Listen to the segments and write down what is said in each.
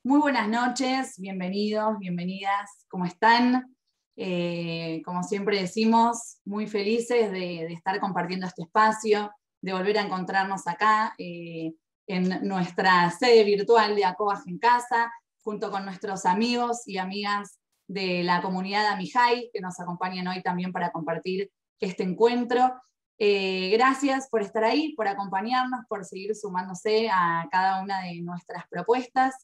Muy buenas noches, bienvenidos, bienvenidas, ¿cómo están? Como siempre decimos, muy felices de estar compartiendo este espacio, de volver a encontrarnos acá en nuestra sede virtual de ACOAG en Casa, junto con nuestros amigos y amigas de la comunidad Amijay, que nos acompañan hoy también para compartir este encuentro. Gracias por estar ahí, por acompañarnos, por seguir sumándose a cada una de nuestras propuestas.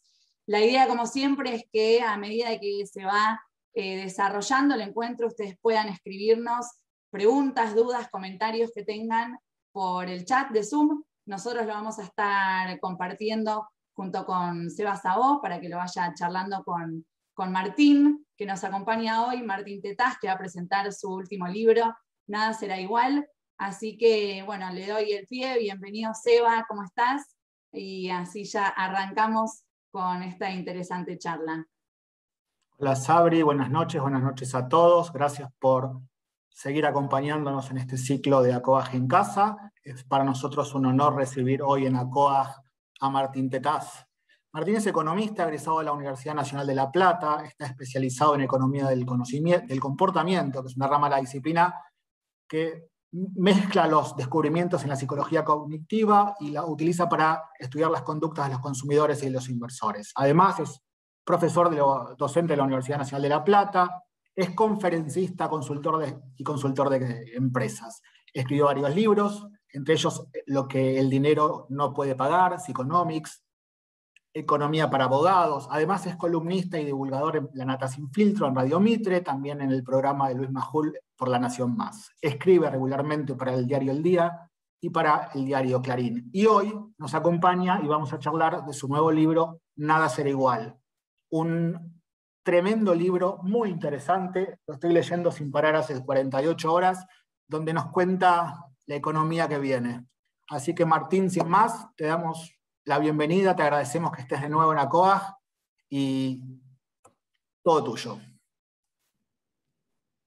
La idea, como siempre, es que a medida que se va desarrollando el encuentro, ustedes puedan escribirnos preguntas, dudas, comentarios que tengan por el chat de Zoom. Nosotros lo vamos a estar compartiendo junto con Seba Sabó para que lo vaya charlando con Martín, que nos acompaña hoy, Martín Tetaz, que va a presentar su último libro, Nada será igual. Así que, bueno, le doy el pie. Bienvenido, Seba, ¿cómo estás? Y así ya arrancamos con esta interesante charla. Hola Sabri, buenas noches a todos. Gracias por seguir acompañándonos en este ciclo de ACOAG en Casa. Es para nosotros un honor recibir hoy en ACOAG a Martín Tetaz. Martín es economista egresado de la Universidad Nacional de La Plata, está especializado en economía del comportamiento, que es una rama de la disciplina que mezcla los descubrimientos en la psicología cognitiva y la utiliza para estudiar las conductas de los consumidores y de los inversores. Además, es profesor docente de la Universidad Nacional de La Plata, es conferencista y consultor de empresas. Escribió varios libros, entre ellos Lo que el dinero no puede pagar, Psychonomics, Economía para abogados. Además es columnista y divulgador en La Nata Sin Filtro, en Radio Mitre, también en el programa de Luis Majul por La Nación Más. Escribe regularmente para el diario El Día y para el diario Clarín. Y hoy nos acompaña y vamos a charlar de su nuevo libro, Nada será igual. Un tremendo libro, muy interesante, lo estoy leyendo sin parar hace 48 horas, donde nos cuenta la economía que viene. Así que Martín, sin más, te damos la bienvenida, te agradecemos que estés de nuevo en ACOAG y todo tuyo.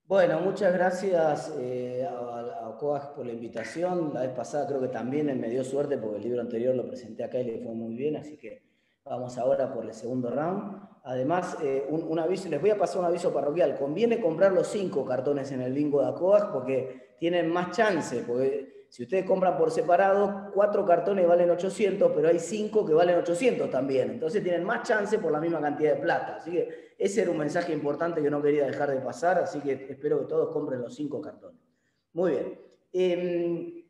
Bueno, muchas gracias a ACOAG por la invitación. La vez pasada creo que también me dio suerte porque el libro anterior lo presenté acá y le fue muy bien, así que vamos ahora por el segundo round. Además, un aviso, les voy a pasar un aviso parroquial. Conviene comprar los 5 cartones en el bingo de ACOAG porque tienen más chance, porque si ustedes compran por separado, 4 cartones valen 800, pero hay 5 que valen 800 también. Entonces tienen más chance por la misma cantidad de plata. Así que ese era un mensaje importante que no quería dejar de pasar, así que espero que todos compren los 5 cartones. Muy bien. En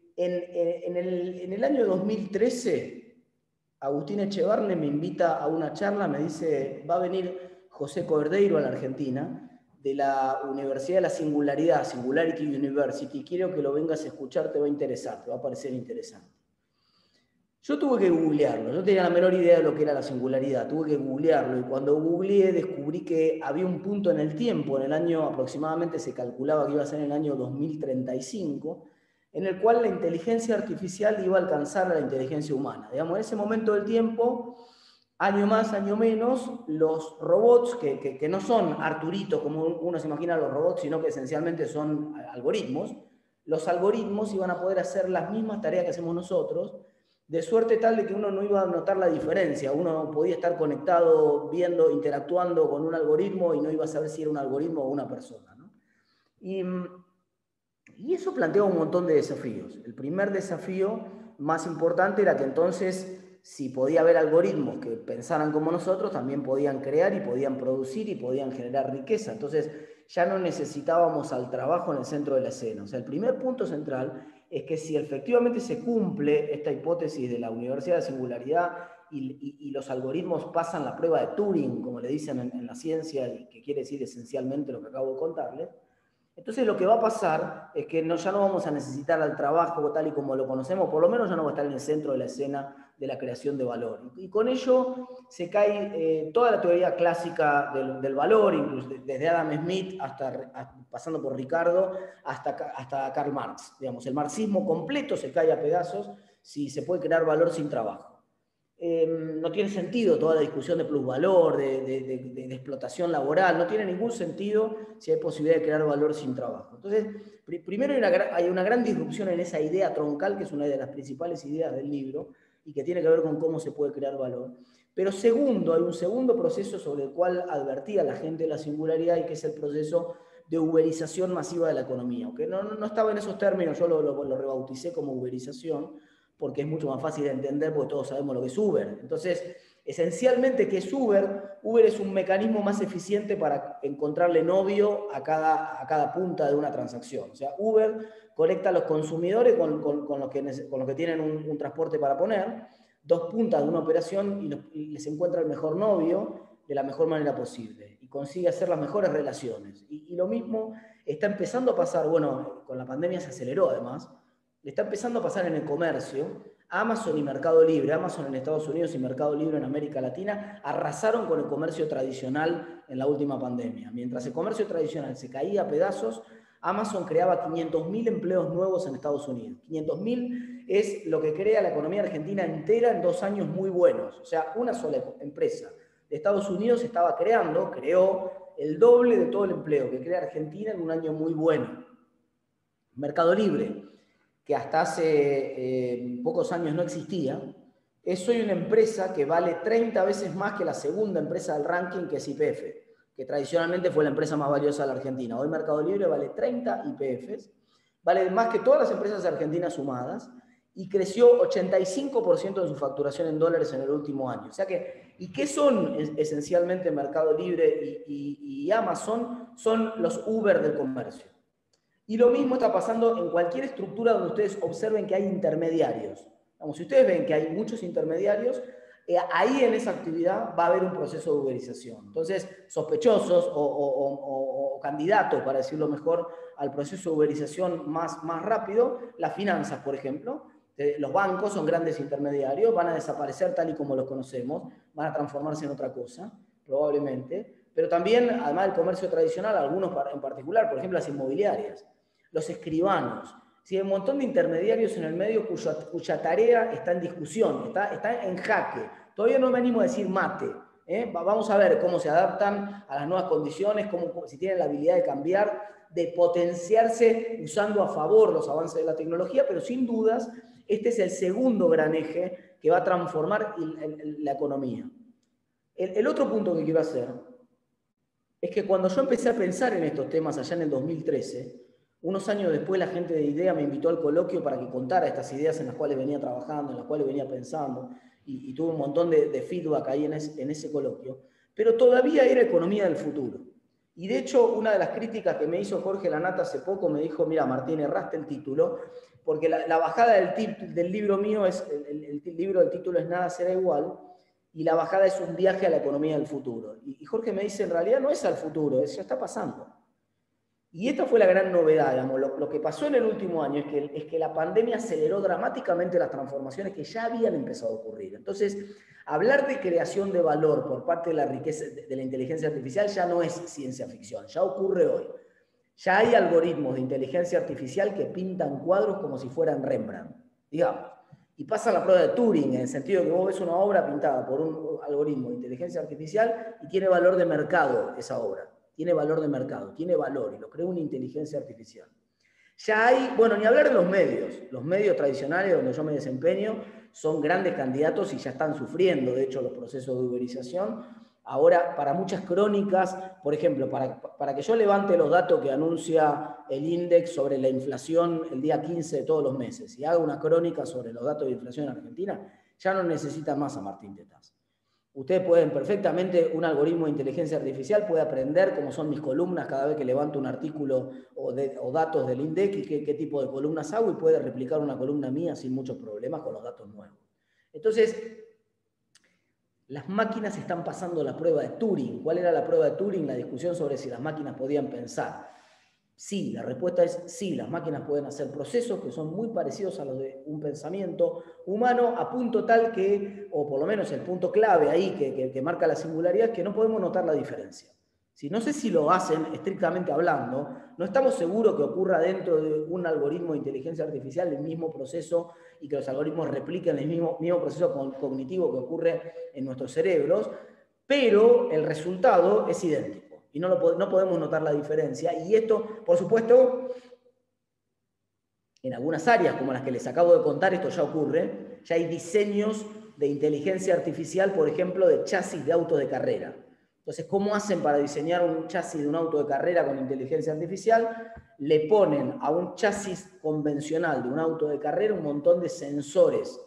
el año 2013, Agustín Echevarne me invita a una charla, me dice, va a venir José Cordeiro a la Argentina, de la Universidad de la Singularidad, Singularity University. Quiero que lo vengas a escuchar, te va a interesar, te va a parecer interesante. Yo tuve que googlearlo, no tenía la menor idea de lo que era la singularidad, tuve que googlearlo y cuando googleé descubrí que había un punto en el tiempo, en el año aproximadamente se calculaba que iba a ser en el año 2035, en el cual la inteligencia artificial iba a alcanzar a la inteligencia humana. Digamos, en ese momento del tiempo, año más, año menos, los robots, que no son Arturitos como uno se imagina los robots, sino que esencialmente son algoritmos, los algoritmos iban a poder hacer las mismas tareas que hacemos nosotros, de suerte tal de que uno no iba a notar la diferencia, uno podía estar conectado, viendo, interactuando con un algoritmo y no iba a saber si era un algoritmo o una persona, ¿no? Y eso planteaba un montón de desafíos. El primer desafío más importante era que entonces, si podía haber algoritmos que pensaran como nosotros, también podían crear y podían producir y podían generar riqueza. Entonces ya no necesitábamos al trabajo en el centro de la escena. O sea, el primer punto central es que si efectivamente se cumple esta hipótesis de la Universidad de Singularidad y los algoritmos pasan la prueba de Turing, como le dicen en la ciencia, y que quiere decir esencialmente lo que acabo de contarles, entonces lo que va a pasar es que ya no vamos a necesitar al trabajo tal y como lo conocemos, por lo menos ya no va a estar en el centro de la escena de la creación de valor. Y con ello se cae toda la teoría clásica del valor, incluso desde Adam Smith pasando por Ricardo hasta Karl Marx. Digamos, el marxismo completo se cae a pedazos si se puede crear valor sin trabajo. No tiene sentido toda la discusión de plusvalor, de explotación laboral, no tiene ningún sentido si hay posibilidad de crear valor sin trabajo. Entonces, primero hay una gran disrupción en esa idea troncal, que es una de las principales ideas del libro, y que tiene que ver con cómo se puede crear valor. Pero segundo, hay un segundo proceso sobre el cual advertía la gente de la singularidad, y que es el proceso de uberización masiva de la economía. Aunque no estaba en esos términos, yo lo rebauticé como uberización, porque es mucho más fácil de entender, porque todos sabemos lo que es Uber. Entonces, esencialmente, ¿qué es Uber? Uber es un mecanismo más eficiente para encontrarle novio a cada punta de una transacción. O sea, Uber conecta a los consumidores con los que tienen un transporte para poner, dos puntas de una operación, y les encuentra el mejor novio de la mejor manera posible y consigue hacer las mejores relaciones. Y lo mismo está empezando a pasar, bueno, con la pandemia se aceleró además, está empezando a pasar en el comercio. Amazon y Mercado Libre, Amazon en Estados Unidos y Mercado Libre en América Latina, arrasaron con el comercio tradicional en la última pandemia. Mientras el comercio tradicional se caía a pedazos, Amazon creaba 500.000 empleos nuevos en Estados Unidos. 500.000 es lo que crea la economía argentina entera en 2 años muy buenos. O sea, una sola empresa de Estados Unidos creó el doble de todo el empleo que crea Argentina en un año muy bueno. Mercado Libre, que hasta hace pocos años no existía, es hoy una empresa que vale 30 veces más que la segunda empresa del ranking, que es YPF, que tradicionalmente fue la empresa más valiosa de la Argentina. Hoy Mercado Libre vale 30 YPFs, vale más que todas las empresas argentinas sumadas, y creció 85% de su facturación en dólares en el último año. O sea que, ¿y qué son esencialmente Mercado Libre y Amazon? Son los Uber del comercio. Y lo mismo está pasando en cualquier estructura donde ustedes observen que hay intermediarios. Vamos, si ustedes ven que hay muchos intermediarios, ahí en esa actividad va a haber un proceso de uberización. Entonces, sospechosos o candidatos, para decirlo mejor, al proceso de uberización más rápido, las finanzas, por ejemplo. Los bancos son grandes intermediarios, van a desaparecer tal y como los conocemos, van a transformarse en otra cosa, probablemente. Pero también, además del comercio tradicional, algunos en particular, por ejemplo, las inmobiliarias, los escribanos. Sí, hay un montón de intermediarios en el medio cuya tarea está en discusión, está en jaque. Todavía no me animo a decir mate. Vamos a ver cómo se adaptan a las nuevas condiciones, si tienen la habilidad de cambiar, de potenciarse usando a favor los avances de la tecnología, pero sin dudas, este es el segundo gran eje que va a transformar la economía. El otro punto que quiero hacer es que cuando yo empecé a pensar en estos temas allá en el 2013, unos años después la gente de IDEA me invitó al coloquio para que contara estas ideas en las cuales venía trabajando, en las cuales venía pensando, y tuve un montón de feedback ahí en ese coloquio, pero todavía era economía del futuro. Y de hecho, una de las críticas que me hizo Jorge Lanata hace poco me dijo, mira Martín, erraste el título, porque la bajada del libro mío, el libro del título es Nada será igual, y la bajada es un viaje a la economía del futuro. Y Jorge me dice, en realidad no es al futuro, ya está pasando. Y esta fue la gran novedad, digamos. Lo que pasó en el último año es que la pandemia aceleró dramáticamente las transformaciones que ya habían empezado a ocurrir. Entonces, hablar de creación de valor por parte de la riqueza de la inteligencia artificial ya no es ciencia ficción, ya ocurre hoy. Ya hay algoritmos de inteligencia artificial que pintan cuadros como si fueran Rembrandt, digamos. Y pasa la prueba de Turing, en el sentido de que vos ves una obra pintada por un algoritmo de inteligencia artificial y tiene valor de mercado esa obra. Tiene valor de mercado, tiene valor, y lo crea una inteligencia artificial. Ya hay, bueno, ni hablar de los medios tradicionales donde yo me desempeño son grandes candidatos y ya están sufriendo, de hecho, los procesos de uberización. Ahora, para muchas crónicas, por ejemplo, para que yo levante los datos que anuncia el INDEX sobre la inflación el día 15 de todos los meses y haga una crónica sobre los datos de inflación en Argentina, ya no necesita más a Martín Tetaz. Ustedes pueden perfectamente, un algoritmo de inteligencia artificial puede aprender cómo son mis columnas cada vez que levanto un artículo o datos del INDEC y qué tipo de columnas hago, y puede replicar una columna mía sin muchos problemas con los datos nuevos. Entonces, las máquinas están pasando la prueba de Turing. ¿Cuál era la prueba de Turing? La discusión sobre si las máquinas podían pensar. Sí, la respuesta es sí, las máquinas pueden hacer procesos que son muy parecidos a los de un pensamiento humano, a punto tal que, o por lo menos el punto clave ahí que marca la singularidad, que no podemos notar la diferencia. Si no sé si lo hacen estrictamente hablando, no estamos seguros que ocurra dentro de un algoritmo de inteligencia artificial el mismo proceso y que los algoritmos repliquen el mismo proceso cognitivo que ocurre en nuestros cerebros, pero el resultado es idéntico. Y no podemos notar la diferencia. Y esto, por supuesto, en algunas áreas como las que les acabo de contar, esto ya ocurre. Ya hay diseños de inteligencia artificial, por ejemplo, de chasis de autos de carrera. Entonces, ¿cómo hacen para diseñar un chasis de un auto de carrera con inteligencia artificial? Le ponen a un chasis convencional de un auto de carrera un montón de sensores.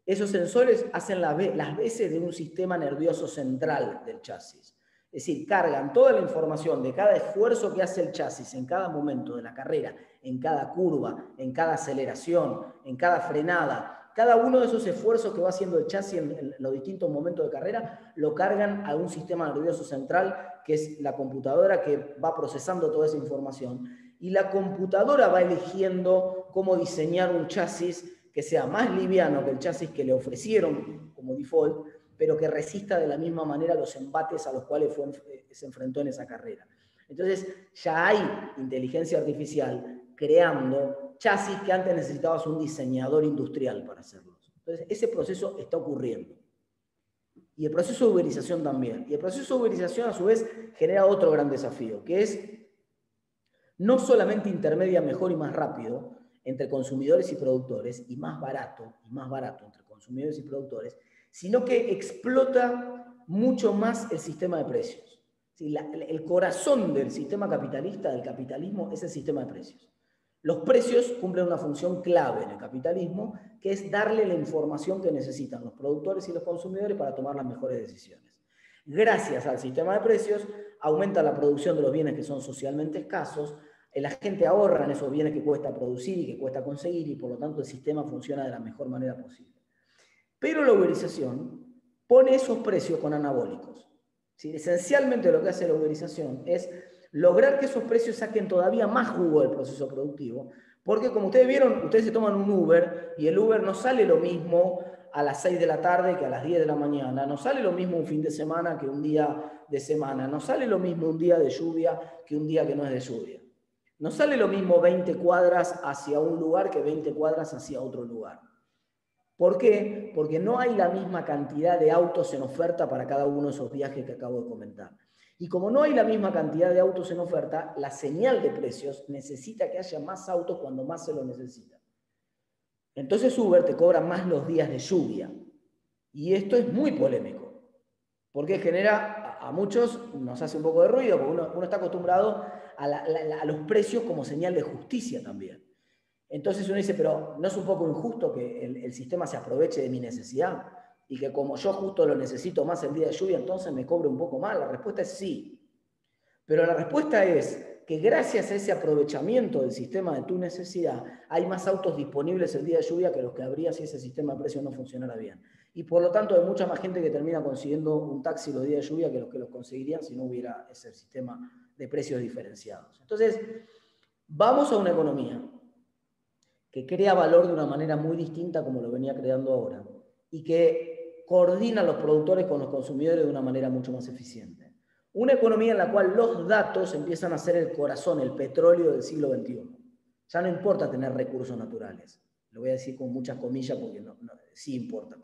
Esos sensores hacen las veces de un sistema nervioso central del chasis. Es decir, cargan toda la información de cada esfuerzo que hace el chasis en cada momento de la carrera, en cada curva, en cada aceleración, en cada frenada. Cada uno de esos esfuerzos que va haciendo el chasis en los distintos momentos de carrera lo cargan a un sistema nervioso central, que es la computadora que va procesando toda esa información. Y la computadora va eligiendo cómo diseñar un chasis que sea más liviano que el chasis que le ofrecieron como default, pero que resista de la misma manera los embates a los cuales se enfrentó en esa carrera. Entonces, ya hay inteligencia artificial creando chasis que antes necesitabas un diseñador industrial para hacerlos. Entonces, ese proceso está ocurriendo. Y el proceso de uberización también. Y el proceso de uberización, a su vez, genera otro gran desafío, que es no solamente intermedia mejor y más rápido entre consumidores y productores, y más barato entre consumidores y productores, sino que explota mucho más el sistema de precios. ¿Sí? El corazón del sistema capitalista, del capitalismo, es el sistema de precios. Los precios cumplen una función clave en el capitalismo, que es darle la información que necesitan los productores y los consumidores para tomar las mejores decisiones. Gracias al sistema de precios, aumenta la producción de los bienes que son socialmente escasos, la gente ahorra en esos bienes que cuesta producir y que cuesta conseguir, y por lo tanto el sistema funciona de la mejor manera posible. Pero la uberización pone esos precios con anabólicos. ¿Sí? Esencialmente lo que hace la uberización es lograr que esos precios saquen todavía más jugo del proceso productivo, porque como ustedes vieron, ustedes se toman un Uber y el Uber no sale lo mismo a las 6 de la tarde que a las 10 de la mañana, no sale lo mismo un fin de semana que un día de semana, no sale lo mismo un día de lluvia que un día que no es de lluvia. No sale lo mismo 20 cuadras hacia un lugar que 20 cuadras hacia otro lugar. ¿Por qué? Porque no hay la misma cantidad de autos en oferta para cada uno de esos viajes que acabo de comentar. Y como no hay la misma cantidad de autos en oferta, la señal de precios necesita que haya más autos cuando más se lo necesita. Entonces Uber te cobra más los días de lluvia. Y esto es muy polémico, porque genera, a muchos nos hace un poco de ruido, porque uno está acostumbrado a los precios como señal de justicia también. Entonces uno dice, pero ¿no es un poco injusto que el sistema se aproveche de mi necesidad? Y que como yo justo lo necesito más el día de lluvia, entonces me cobre un poco más. La respuesta es sí. Pero la respuesta es que gracias a ese aprovechamiento del sistema de tu necesidad, hay más autos disponibles el día de lluvia que los que habría si ese sistema de precios no funcionara bien. Y por lo tanto hay mucha más gente que termina consiguiendo un taxi los días de lluvia que los conseguirían si no hubiera ese sistema de precios diferenciados. Entonces, vamos a una economía que crea valor de una manera muy distinta como lo venía creando ahora, y que coordina a los productores con los consumidores de una manera mucho más eficiente. Una economía en la cual los datos empiezan a ser el corazón, el petróleo del siglo XXI. Ya no importa tener recursos naturales. Lo voy a decir con muchas comillas porque sí importa,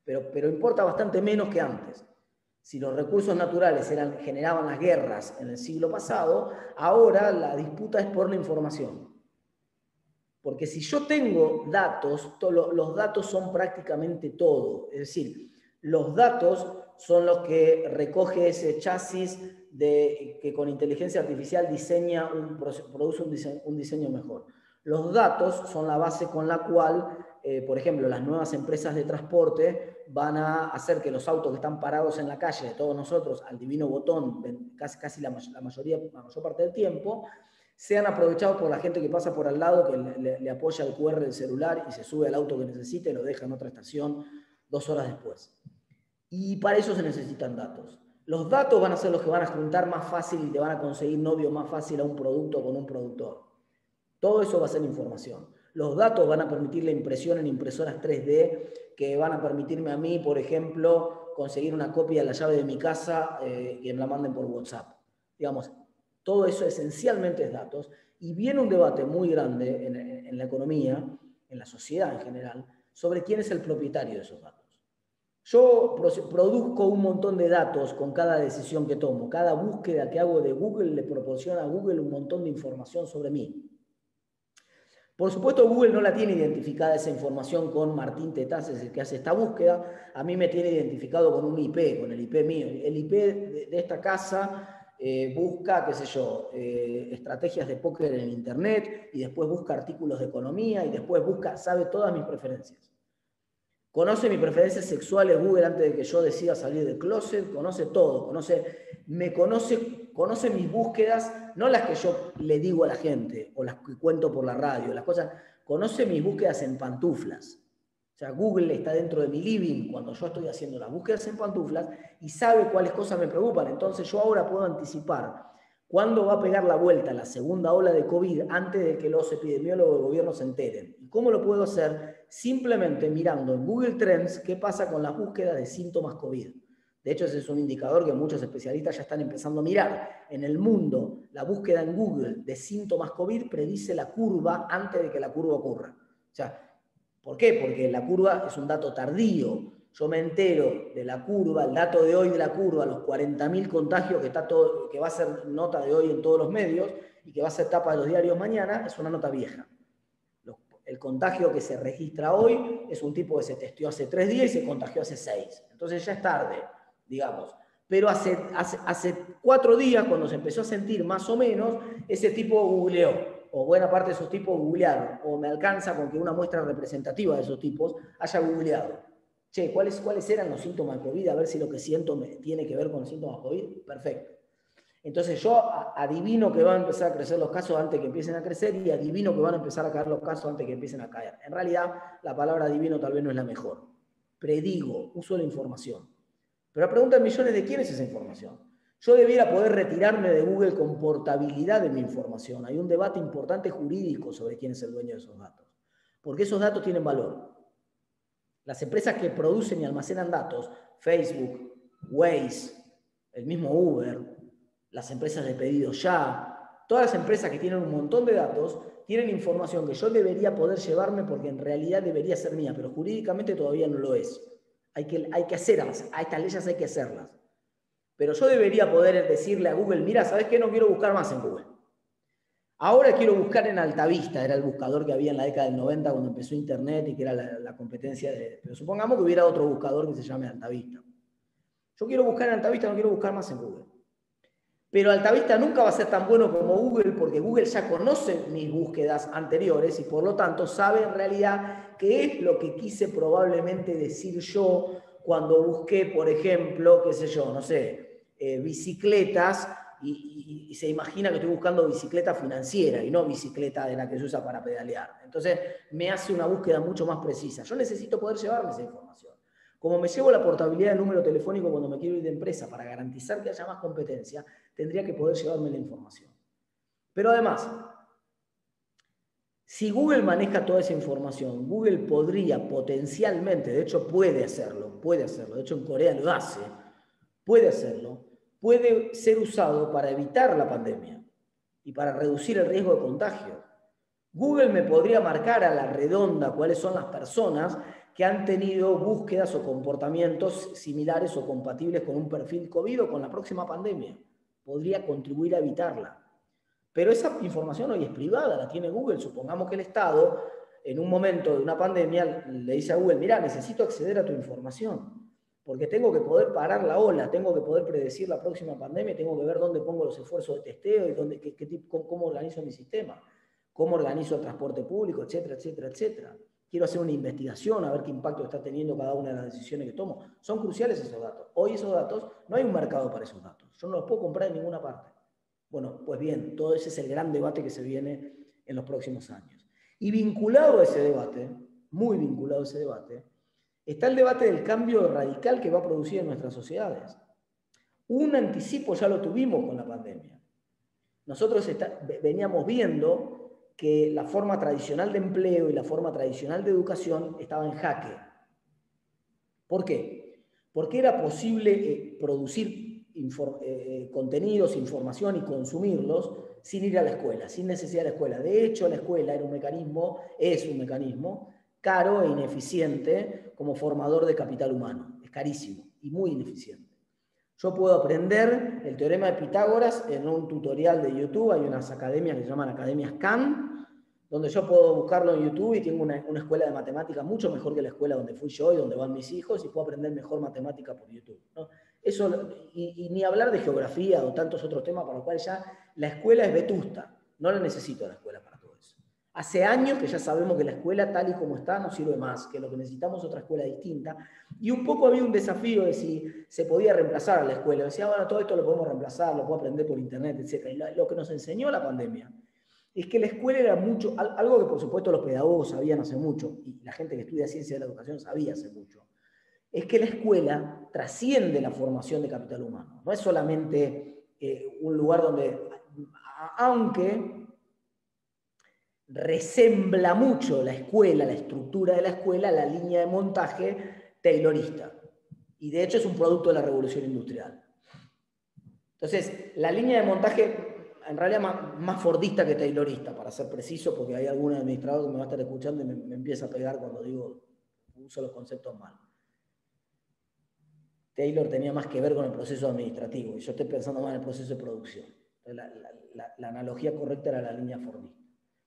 pero importa bastante menos que antes. Si los recursos naturales generaban las guerras en el siglo pasado, ahora la disputa es por la información. Porque si yo tengo datos, los datos son prácticamente todo. Es decir, los datos son los que recoge ese chasis que con inteligencia artificial produce un diseño mejor. Los datos son la base con la cual, por ejemplo, las nuevas empresas de transporte van a hacer que los autos que están parados en la calle de todos nosotros, al divino botón, casi la mayor parte del tiempo, sean aprovechados por la gente que pasa por al lado, que le apoya el QR del celular y se sube al auto que necesite y lo deja en otra estación 2 horas después. Y para eso se necesitan datos. Los datos van a ser los que van a juntar más fácil y te van a conseguir novio más fácil a un producto con un productor. Todo eso va a ser información. Los datos van a permitir la impresión en impresoras 3D, que van a permitirme a mí, por ejemplo, conseguir una copia de la llave de mi casa que me la manden por WhatsApp. Digamos, todo eso esencialmente es datos, y viene un debate muy grande en la economía, en la sociedad en general, sobre quién es el propietario de esos datos. Yo produzco un montón de datos con cada decisión que tomo. Cada búsqueda que hago de Google le proporciona a Google un montón de información sobre mí. Por supuesto, Google no la tiene identificada esa información con Martín Tetaz, es el que hace esta búsqueda. A mí me tiene identificado con un IP, con el IP mío. El IP de esta casa busca, qué sé yo, estrategias de póker en Internet, y después busca artículos de economía, y después sabe todas mis preferencias. Conoce mis preferencias sexuales Google antes de que yo decida salir del closet, conoce todo, conoce mis búsquedas, no las que yo le digo a la gente o las que cuento por la radio, las cosas, conoce mis búsquedas en pantuflas. O sea, Google está dentro de mi living cuando yo estoy haciendo las búsquedas en pantuflas y sabe cuáles cosas me preocupan. Entonces yo ahora puedo anticipar cuándo va a pegar la vuelta la segunda ola de COVID antes de que los epidemiólogos del gobierno se enteren. ¿Y cómo lo puedo hacer? Simplemente mirando en Google Trends qué pasa con las búsquedas de síntomas COVID. De hecho, ese es un indicador que muchos especialistas ya están empezando a mirar. En el mundo, la búsqueda en Google de síntomas COVID predice la curva antes de que la curva ocurra. O sea, ¿por qué? Porque la curva es un dato tardío. Yo me entero de la curva, el dato de hoy de la curva, los 40.000 contagios que va a ser nota de hoy en todos los medios y que va a ser tapa de los diarios mañana, es una nota vieja. El contagio que se registra hoy es un tipo que se testeó hace 3 días y se contagió hace 6. Entonces ya es tarde, digamos. Pero hace 4 días, cuando se empezó a sentir más o menos, ese tipo googleó, o buena parte de esos tipos googlearon, o me alcanza con que una muestra representativa de esos tipos haya googleado. Che, ¿cuáles eran los síntomas de COVID? A ver si lo que siento tiene que ver con los síntomas de COVID. Perfecto. Entonces yo adivino que van a empezar a crecer los casos antes que empiecen a crecer, y adivino que van a empezar a caer los casos antes que empiecen a caer. En realidad, la palabra adivino tal vez no es la mejor. Predigo, uso la información. Pero la pregunta de millones de quién es esa información. Yo debiera poder retirarme de Google con portabilidad de mi información. Hay un debate importante jurídico sobre quién es el dueño de esos datos. Porque esos datos tienen valor. Las empresas que producen y almacenan datos, Facebook, Waze, el mismo Uber, las empresas de pedido ya, todas las empresas que tienen un montón de datos, tienen información que yo debería poder llevarme porque en realidad debería ser mía, pero jurídicamente todavía no lo es. Hay que hacerlas, a estas leyes hay que hacerlas. Pero yo debería poder decirle a Google, mira, ¿sabes qué? No quiero buscar más en Google. Ahora quiero buscar en Altavista, era el buscador que había en la década del 90 cuando empezó Internet y que era la competencia de... Pero supongamos que hubiera otro buscador que se llame Altavista. Yo quiero buscar en Altavista, no quiero buscar más en Google. Pero Altavista nunca va a ser tan bueno como Google porque Google ya conoce mis búsquedas anteriores y por lo tanto sabe en realidad qué es lo que quise probablemente decir yo cuando busqué, por ejemplo, qué sé yo, no sé, bicicletas y se imagina que estoy buscando bicicleta financiera y no bicicleta de la que se usa para pedalear. Entonces me hace una búsqueda mucho más precisa. Yo necesito poder llevarme esa información. Como me llevo la portabilidad del número telefónico cuando me quiero ir de empresa para garantizar que haya más competencia, tendría que poder llevarme la información. Pero además, si Google maneja toda esa información, Google podría potencialmente, de hecho puede hacerlo, de hecho en Corea lo hace, puede ser usado para evitar la pandemia y para reducir el riesgo de contagio. Google me podría marcar a la redonda cuáles son las personas que han tenido búsquedas o comportamientos similares o compatibles con un perfil COVID o con la próxima pandemia. Podría contribuir a evitarla. Pero esa información hoy es privada, la tiene Google. Supongamos que el Estado, en un momento de una pandemia, le dice a Google, mira, necesito acceder a tu información, porque tengo que poder parar la ola, tengo que poder predecir la próxima pandemia, tengo que ver dónde pongo los esfuerzos de testeo y cómo organizo mi sistema, cómo organizo el transporte público, etcétera, etcétera, etcétera. Quiero hacer una investigación, a ver qué impacto está teniendo cada una de las decisiones que tomo. Son cruciales esos datos. Hoy esos datos, no hay un mercado para esos datos. Yo no los puedo comprar en ninguna parte. Bueno, pues bien, todo ese es el gran debate que se viene en los próximos años. Y vinculado a ese debate, muy vinculado a ese debate, está el debate del cambio radical que va a producir en nuestras sociedades. Un anticipo ya lo tuvimos con la pandemia. Nosotros veníamos viendo que la forma tradicional de empleo y la forma tradicional de educación estaba en jaque. ¿Por qué? Porque era posible producir contenidos, información y consumirlos sin ir a la escuela, sin necesidad de la escuela. De hecho, la escuela es un mecanismo caro e ineficiente como formador de capital humano. Es carísimo y muy ineficiente. Yo puedo aprender el teorema de Pitágoras en un tutorial de YouTube. Hay unas academias que se llaman Academias Khan, donde yo puedo buscarlo en YouTube y tengo una escuela de matemática mucho mejor que la escuela donde fui yo y donde van mis hijos, y puedo aprender mejor matemática por YouTube, ¿no? Eso, y ni hablar de geografía o tantos otros temas para los cuales ya la escuela es vetusta. No la necesito la escuela para todo eso. Hace años que ya sabemos que la escuela tal y como está no sirve más, que lo que necesitamos es otra escuela distinta. Y un poco había un desafío de si se podía reemplazar a la escuela. Decía, bueno, todo esto lo podemos reemplazar, lo puedo aprender por internet, etc. Y lo que nos enseñó la pandemia es que la escuela era mucho, algo que por supuesto los pedagogos sabían hace mucho, y la gente que estudia ciencia de la educación sabía hace mucho, es que la escuela trasciende la formación de capital humano. No es solamente un lugar donde, aunque resembla mucho la escuela, la estructura de la escuela, la línea de montaje taylorista. Y de hecho es un producto de la revolución industrial. Entonces, la línea de montaje, en realidad más fordista que taylorista, para ser preciso, porque hay algún administrador que me va a estar escuchando y me empieza a pegar cuando digo, uso los conceptos mal. Taylor tenía más que ver con el proceso administrativo, y yo estoy pensando más en el proceso de producción. La analogía correcta era la línea fordista.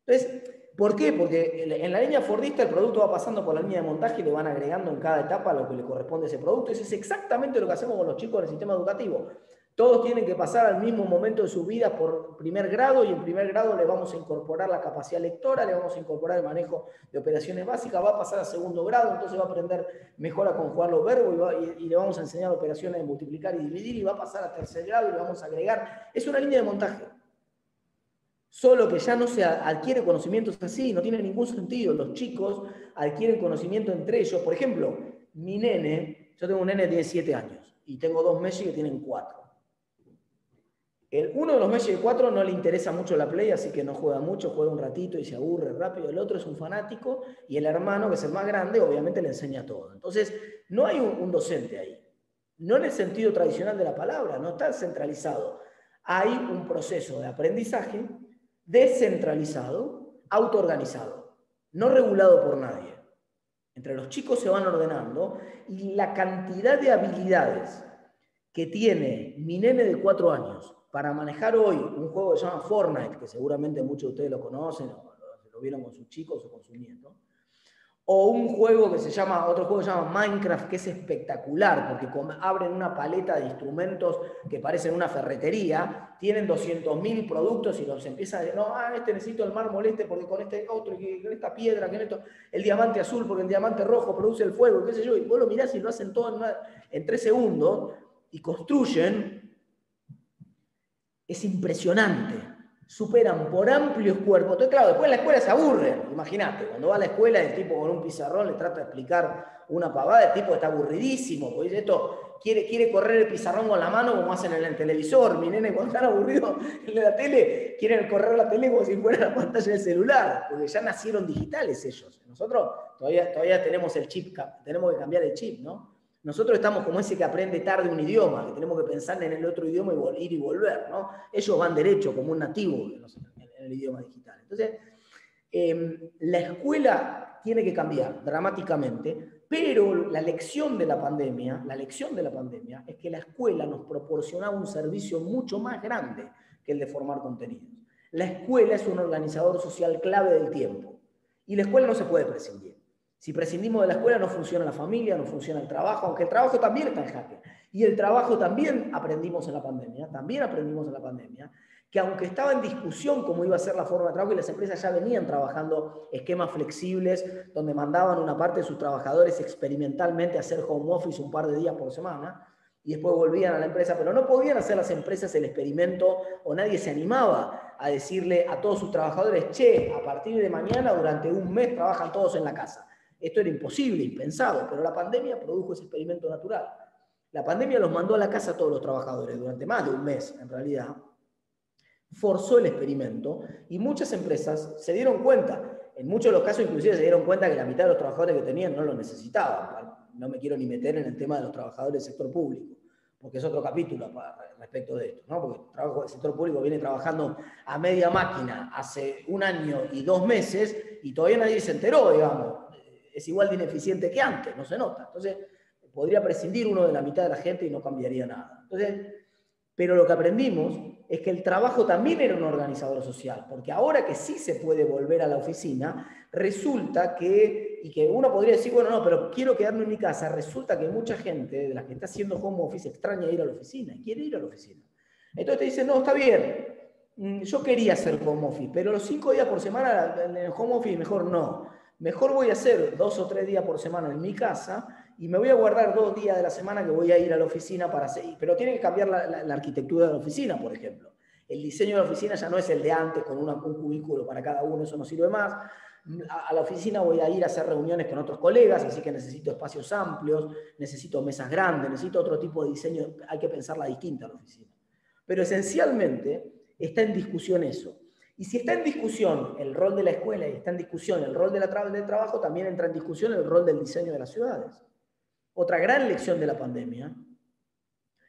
Entonces, ¿por qué? Porque en la línea fordista el producto va pasando por la línea de montaje y le van agregando en cada etapa lo que le corresponde a ese producto. Eso es exactamente lo que hacemos con los chicos del sistema educativo. Todos tienen que pasar al mismo momento de su vida por primer grado, y en primer grado le vamos a incorporar la capacidad lectora, le vamos a incorporar el manejo de operaciones básicas, va a pasar a segundo grado, entonces va a aprender mejor a conjugar los verbos y le vamos a enseñar operaciones de multiplicar y dividir, y va a pasar a tercer grado y le vamos a agregar. Es una línea de montaje. Solo que ya no se adquiere conocimientos así, no tiene ningún sentido. Los chicos adquieren conocimiento entre ellos. Por ejemplo, mi nene, yo tengo un nene que tiene 7 años y tengo 2 Messi que tienen 4. Uno de los Messi de 4 no le interesa mucho la Play, así que no juega mucho, juega un ratito y se aburre rápido. El otro es un fanático, y el hermano, que es el más grande, obviamente le enseña todo. Entonces, no hay un docente ahí. No en el sentido tradicional de la palabra, no está centralizado. Hay un proceso de aprendizaje descentralizado, autoorganizado, no regulado por nadie. Entre los chicos se van ordenando, y la cantidad de habilidades que tiene mi nene de 4 años para manejar hoy un juego que se llama Fortnite, que seguramente muchos de ustedes lo conocen o lo vieron con sus chicos o con sus nietos, o un juego que se llama, otro juego que se llama Minecraft, que es espectacular, porque abren una paleta de instrumentos que parecen una ferretería, tienen 200.000 productos y los empiezan a decir, no, este necesito el mármol este porque con este otro, y con esta piedra, que esto, el diamante azul porque el diamante rojo produce el fuego, qué sé yo, y vos lo mirás y lo hacen todo en 3 segundos, y construyen. Es impresionante. Superan por amplios cuerpos. Entonces, claro, después en la escuela se aburren. Imagínate, cuando va a la escuela el tipo con un pizarrón le trata de explicar una pavada, el tipo está aburridísimo, porque dice esto, quiere correr el pizarrón con la mano como hacen en el televisor. Mi nene, cuando están aburridos en la tele, quieren correr la tele como si fuera la pantalla del celular, porque ya nacieron digitales ellos. Nosotros todavía tenemos el chip, tenemos que cambiar el chip, ¿no? Nosotros estamos como ese que aprende tarde un idioma, que tenemos que pensar en el otro idioma y ir y volver, ¿no? Ellos van derecho, como un nativo en el idioma digital. Entonces, la escuela tiene que cambiar dramáticamente, pero la lección de la pandemia es que la escuela nos proporcionaba un servicio mucho más grande que el de formar contenidos. La escuela es un organizador social clave del tiempo, y la escuela no se puede prescindir. Si prescindimos de la escuela, no funciona la familia, no funciona el trabajo, aunque el trabajo también está en jaque. Y el trabajo también aprendimos en la pandemia, que aunque estaba en discusión cómo iba a ser la forma de trabajo, y las empresas ya venían trabajando esquemas flexibles, donde mandaban una parte de sus trabajadores experimentalmente a hacer home office un par de días por semana, y después volvían a la empresa, pero no podían hacer las empresas el experimento, o nadie se animaba a decirle a todos sus trabajadores, che, a partir de mañana, durante un mes, trabajan todos en la casa. Esto era imposible, impensado, pero la pandemia produjo ese experimento natural. La pandemia los mandó a la casa a todos los trabajadores durante más de un mes, en realidad. Forzó el experimento, y muchas empresas se dieron cuenta. En muchos de los casos, inclusive, se dieron cuenta que la mitad de los trabajadores que tenían no lo necesitaban. No me quiero ni meter en el tema de los trabajadores del sector público, porque es otro capítulo respecto de esto, ¿no? Porque el sector público viene trabajando a media máquina hace 1 año y 2 meses, y todavía nadie se enteró, digamos. Es igual de ineficiente que antes, no se nota. Entonces, podría prescindir uno de la mitad de la gente y no cambiaría nada. Entonces, pero lo que aprendimos es que el trabajo también era un organizador social, porque ahora que sí se puede volver a la oficina, resulta que, y que uno podría decir, bueno, no, pero quiero quedarme en mi casa, resulta que mucha gente de las que está haciendo home office extraña ir a la oficina, y quiere ir a la oficina. Entonces te dicen, no, está bien, yo quería hacer home office, pero los 5 días por semana en el home office mejor no. Mejor voy a hacer 2 o 3 días por semana en mi casa y me voy a guardar 2 días de la semana que voy a ir a la oficina para hacer. Pero tiene que cambiar la arquitectura de la oficina, por ejemplo. El diseño de la oficina ya no es el de antes, con un cubículo para cada uno, eso no sirve más. A la oficina voy a ir a hacer reuniones con otros colegas, así que necesito espacios amplios, necesito mesas grandes, necesito otro tipo de diseño, hay que pensarla distinta a la oficina. Pero esencialmente está en discusión eso. Y si está en discusión el rol de la escuela y está en discusión el rol del trabajo, también entra en discusión el rol del diseño de las ciudades. Otra gran lección de la pandemia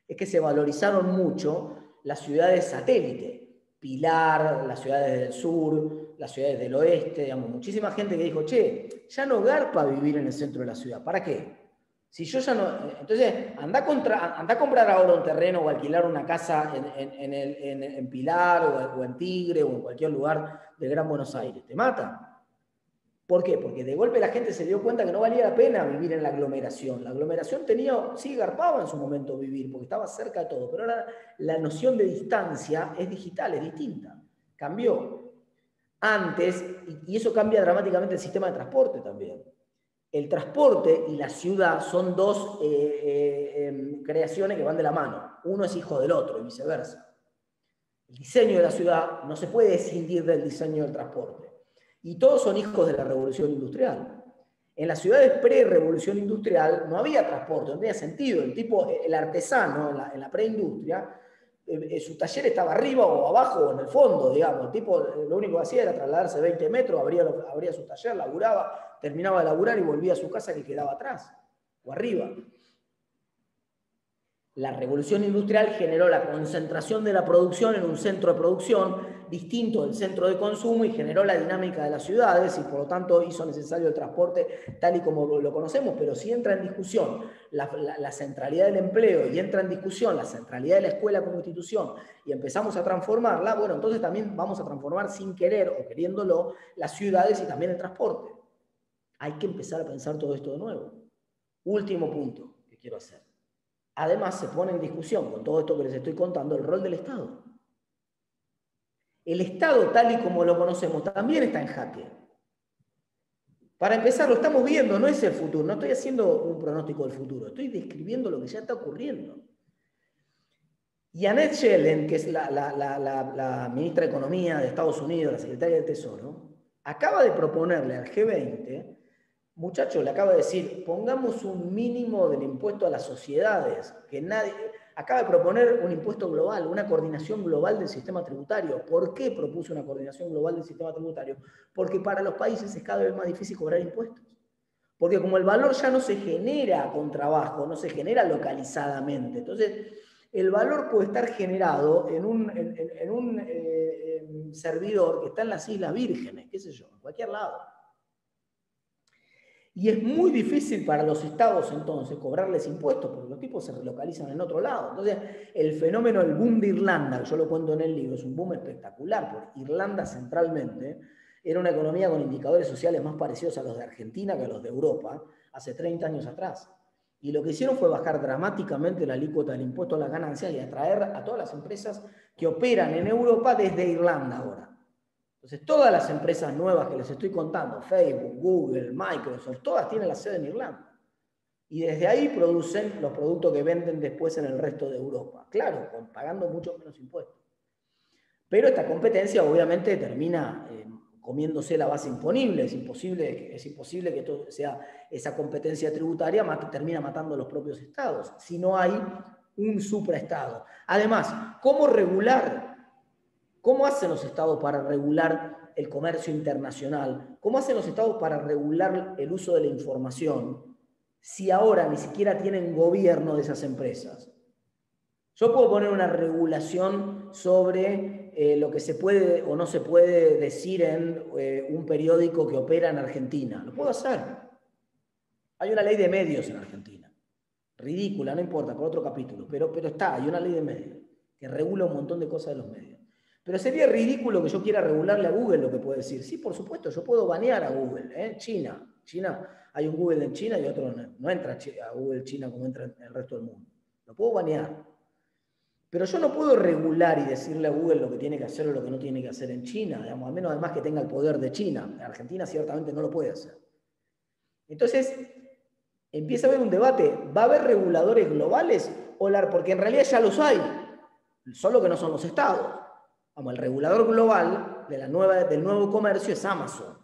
es que se valorizaron mucho las ciudades satélite. Pilar, las ciudades del sur, las ciudades del oeste, digamos, muchísima gente que dijo, che, ya no garpa vivir en el centro de la ciudad, ¿para qué? Si yo ya no... Entonces, anda a comprar ahora un terreno o alquilar una casa en Pilar o en Tigre o en cualquier lugar del Gran Buenos Aires. Te mata. ¿Por qué? Porque de golpe la gente se dio cuenta que no valía la pena vivir en la aglomeración. La aglomeración sí, garpaba en su momento vivir, porque estaba cerca de todo, pero ahora la noción de distancia es digital, es distinta. Cambió. Antes, y eso cambia dramáticamente el sistema de transporte también. El transporte y la ciudad son dos creaciones que van de la mano. Uno es hijo del otro y viceversa. El diseño de la ciudad no se puede escindir del diseño del transporte. Y todos son hijos de la revolución industrial. En las ciudades pre-revolución industrial no había transporte, no tenía sentido. El artesano en la preindustria, su taller estaba arriba o abajo o en el fondo, digamos. El tipo lo único que hacía era trasladarse 20 metros, abría su taller, laburaba, terminaba de laburar y volvía a su casa que quedaba atrás o arriba. La revolución industrial generó la concentración de la producción en un centro de producción distinto del centro de consumo y generó la dinámica de las ciudades y por lo tanto hizo necesario el transporte tal y como lo conocemos, pero si entra en discusión la centralidad del empleo y entra en discusión la centralidad de la escuela como institución y empezamos a transformarla, bueno, entonces también vamos a transformar sin querer o queriéndolo las ciudades y también el transporte. Hay que empezar a pensar todo esto de nuevo. Último punto que quiero hacer. Además, se pone en discusión, con todo esto que les estoy contando, el rol del Estado. El Estado, tal y como lo conocemos, también está en jaque. Para empezar, lo estamos viendo, no es el futuro, no estoy haciendo un pronóstico del futuro, estoy describiendo lo que ya está ocurriendo. Janet Yellen, que es la ministra de Economía de Estados Unidos, la secretaria del Tesoro, acaba de proponerle al G20, muchacho, le acaba de decir, pongamos un mínimo del impuesto a las sociedades, acaba de proponer un impuesto global, una coordinación global del sistema tributario. ¿Por qué propuso una coordinación global del sistema tributario? Porque para los países es cada vez más difícil cobrar impuestos. Porque como el valor ya no se genera con trabajo, no se genera localizadamente, entonces el valor puede estar generado en un servidor que está en las Islas Vírgenes, qué sé yo, en cualquier lado. Y es muy difícil para los estados entonces cobrarles impuestos porque los tipos se relocalizan en otro lado. Entonces el fenómeno del boom de Irlanda, que yo lo cuento en el libro, es un boom espectacular, porque Irlanda centralmente era una economía con indicadores sociales más parecidos a los de Argentina que a los de Europa hace 30 años atrás. Y lo que hicieron fue bajar dramáticamente la alícuota del impuesto a las ganancias y atraer a todas las empresas que operan en Europa desde Irlanda ahora. Entonces, todas las empresas nuevas que les estoy contando, Facebook, Google, Microsoft, todas tienen la sede en Irlanda. Y desde ahí producen los productos que venden después en el resto de Europa. Claro, pagando mucho menos impuestos. Pero esta competencia obviamente termina comiéndose la base imponible. Es imposible que todo sea esa competencia tributaria termina matando a los propios estados, si no hay un supraestado. Además, ¿cómo regular? ¿Cómo hacen los estados para regular el comercio internacional? ¿Cómo hacen los estados para regular el uso de la información si ahora ni siquiera tienen gobierno de esas empresas? Yo puedo poner una regulación sobre lo que se puede o no se puede decir en un periódico que opera en Argentina. Lo puedo hacer. Hay una ley de medios en Argentina. Ridícula, no importa, por otro capítulo, pero está, hay una ley de medios. que regula un montón de cosas de los medios. Pero sería ridículo que yo quiera regularle a Google lo que puede decir. Sí, por supuesto, yo puedo banear a Google. China, hay un Google en China y otro no entra a Google China como entra en el resto del mundo. Lo puedo banear. Pero yo no puedo regular y decirle a Google lo que tiene que hacer o lo que no tiene que hacer en China, digamos, al menos además que tenga el poder de China. En Argentina ciertamente no lo puede hacer. Entonces, empieza a haber un debate. ¿Va a haber reguladores globales? Porque en realidad ya los hay, solo que no son los estados. Vamos, el regulador global del nuevo comercio es Amazon.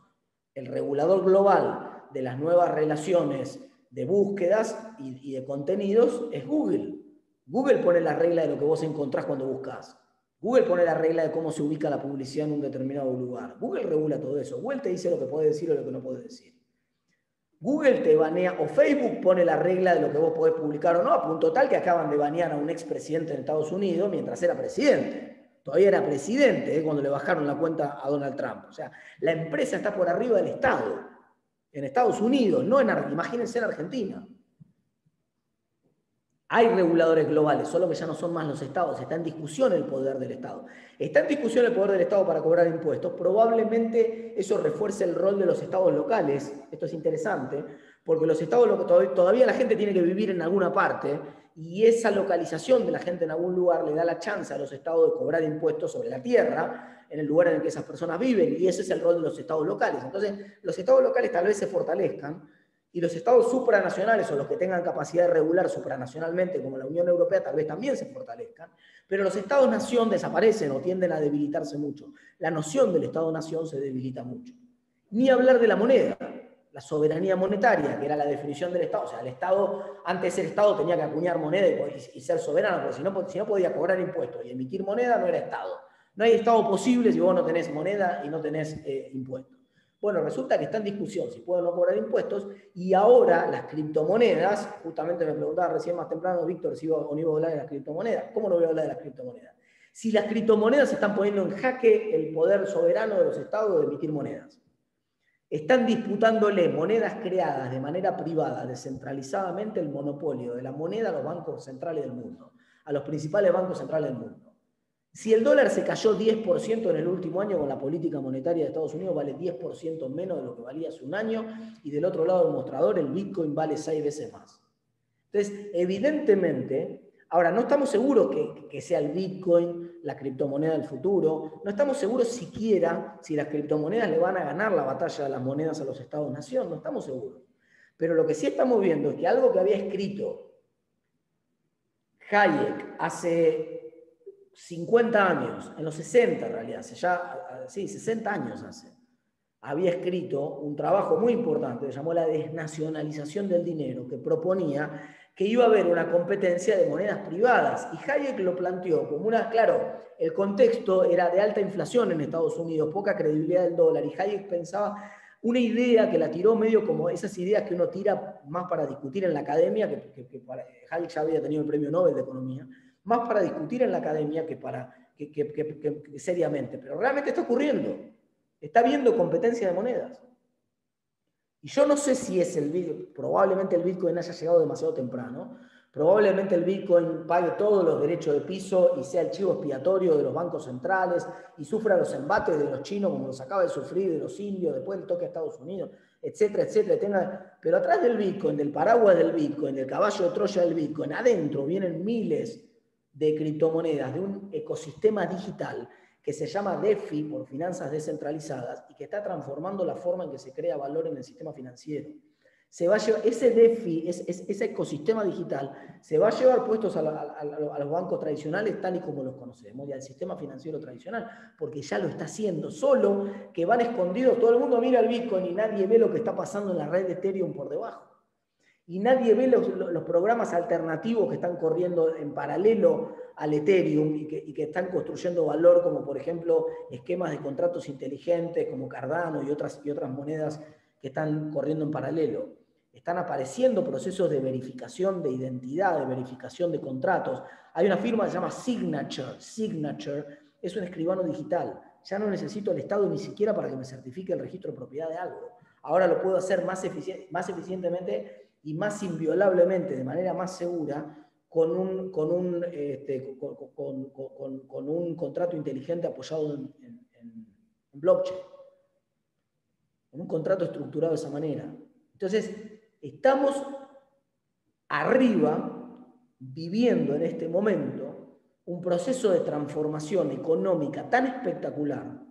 El regulador global de las nuevas relaciones de búsquedas y de contenidos es Google. Google pone la regla de lo que vos encontrás cuando buscas. Google pone la regla de cómo se ubica la publicidad en un determinado lugar. Google regula todo eso. Google te dice lo que podés decir o lo que no podés decir. Google te banea, o Facebook pone la regla de lo que vos podés publicar o no, a punto tal que acaban de banear a un expresidente en Estados Unidos mientras era presidente. Todavía era presidente cuando le bajaron la cuenta a Donald Trump. O sea, la empresa está por arriba del Estado. En Estados Unidos, no imagínense en Argentina. Hay reguladores globales, solo que ya no son más los estados. Está en discusión el poder del Estado. Está en discusión el poder del Estado para cobrar impuestos. Probablemente eso refuerce el rol de los estados locales. Esto es interesante, porque los estados todavía la gente tiene que vivir en alguna parte y esa localización de la gente en algún lugar le da la chance a los estados de cobrar impuestos sobre la tierra en el lugar en el que esas personas viven, y ese es el rol de los estados locales. Entonces, los estados locales tal vez se fortalezcan, y los estados supranacionales, o los que tengan capacidad de regular supranacionalmente, como la Unión Europea, tal vez también se fortalezcan, pero los estados-nación desaparecen o tienden a debilitarse mucho. La noción del estado-nación se debilita mucho. Ni hablar de la moneda, la soberanía monetaria, que era la definición del Estado. O sea, el Estado, antes el Estado tenía que acuñar moneda y ser soberano, porque si no podía cobrar impuestos y emitir moneda, no era Estado. No hay Estado posible si vos no tenés moneda y no tenés impuestos. Bueno, resulta que está en discusión si pueden o no cobrar impuestos, y ahora las criptomonedas, justamente me preguntaba recién más temprano, Víctor, si iba o no iba a hablar de las criptomonedas. ¿Cómo no voy a hablar de las criptomonedas? Si las criptomonedas están poniendo en jaque el poder soberano de los estados de emitir monedas. Están disputándole monedas creadas de manera privada, descentralizadamente, el monopolio de la moneda a los bancos centrales del mundo, a los principales bancos centrales del mundo. Si el dólar se cayó 10% en el último año con la política monetaria de Estados Unidos, vale 10% menos de lo que valía hace un año, y del otro lado del mostrador el Bitcoin vale 6 veces más. Entonces, evidentemente, ahora no estamos seguros que sea el Bitcoin la criptomoneda del futuro, no estamos seguros siquiera si las criptomonedas le van a ganar la batalla de las monedas a los estados-nación, no estamos seguros. Pero lo que sí estamos viendo es que algo que había escrito Hayek hace 50 años, en los 60 en realidad, 60 años hace, había escrito un trabajo muy importante que llamó La desnacionalización del dinero, que proponía que iba a haber una competencia de monedas privadas. Y Hayek lo planteó como claro, el contexto era de alta inflación en Estados Unidos, poca credibilidad del dólar, y Hayek pensaba una idea que la tiró medio como esas ideas que uno tira más para discutir en la academia, Hayek ya había tenido el premio Nobel de Economía, más para discutir en la academia que seriamente. Pero realmente está ocurriendo. Está habiendo competencia de monedas. Y yo no sé si es probablemente el Bitcoin haya llegado demasiado temprano, probablemente el Bitcoin pague todos los derechos de piso y sea el chivo expiatorio de los bancos centrales y sufra los embates de los chinos como los acaba de sufrir de los indios después del toque a Estados Unidos, etcétera, etcétera. Pero atrás del Bitcoin, del paraguas del Bitcoin, del caballo de Troya del Bitcoin, adentro vienen miles de criptomonedas, de un ecosistema digital que se llama DeFi, por finanzas descentralizadas, y que está transformando la forma en que se crea valor en el sistema financiero. Se va a llevar, ese DeFi, ese ecosistema digital, se va a llevar puestos a los bancos tradicionales tal y como los conocemos, y al sistema financiero tradicional, porque ya lo está haciendo, solo que van escondidos, todo el mundo mira el Bitcoin y nadie ve lo que está pasando en la red de Ethereum por debajo. Y nadie ve los programas alternativos que están corriendo en paralelo al Ethereum y que están construyendo valor, como por ejemplo esquemas de contratos inteligentes como Cardano y otras monedas que están corriendo en paralelo. Están apareciendo procesos de verificación de identidad, de verificación de contratos. Hay una firma que se llama Signature. Signature es un escribano digital. Ya no necesito el Estado ni siquiera para que me certifique el registro de propiedad de algo. Ahora lo puedo hacer más eficientemente y más inviolablemente, de manera más segura, con un contrato inteligente apoyado en blockchain, con un contrato estructurado de esa manera. Entonces, estamos arriba, viviendo en este momento, un proceso de transformación económica tan espectacular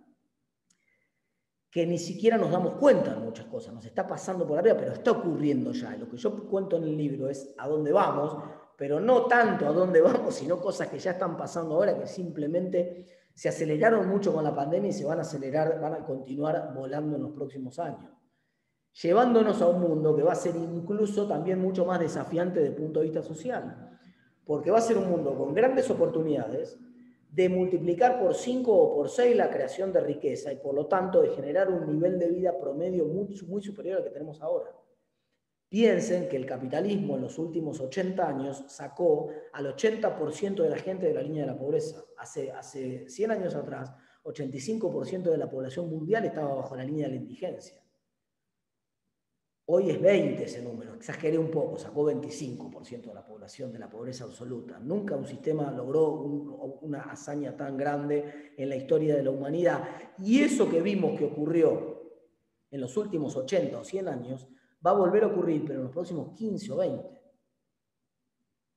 que ni siquiera nos damos cuenta de muchas cosas. Nos está pasando por arriba, pero está ocurriendo ya. Lo que yo cuento en el libro es a dónde vamos, pero no tanto a dónde vamos, sino cosas que ya están pasando ahora, que simplemente se aceleraron mucho con la pandemia y se van a acelerar, van a continuar volando en los próximos años, llevándonos a un mundo que va a ser incluso también mucho más desafiante desde el punto de vista social, porque va a ser un mundo con grandes oportunidades de multiplicar por 5 o por 6 la creación de riqueza y por lo tanto de generar un nivel de vida promedio muy superior al que tenemos ahora. Piensen que el capitalismo en los últimos 80 años sacó al 80% de la gente de la línea de la pobreza. Hace 100 años atrás, 85% de la población mundial estaba bajo la línea de la indigencia. Hoy es 20 ese número, exageré un poco, sacó 25% de la población de la pobreza absoluta. Nunca un sistema logró una hazaña tan grande en la historia de la humanidad. Y eso que vimos que ocurrió en los últimos 80 o 100 años, va a volver a ocurrir, pero en los próximos 15 o 20.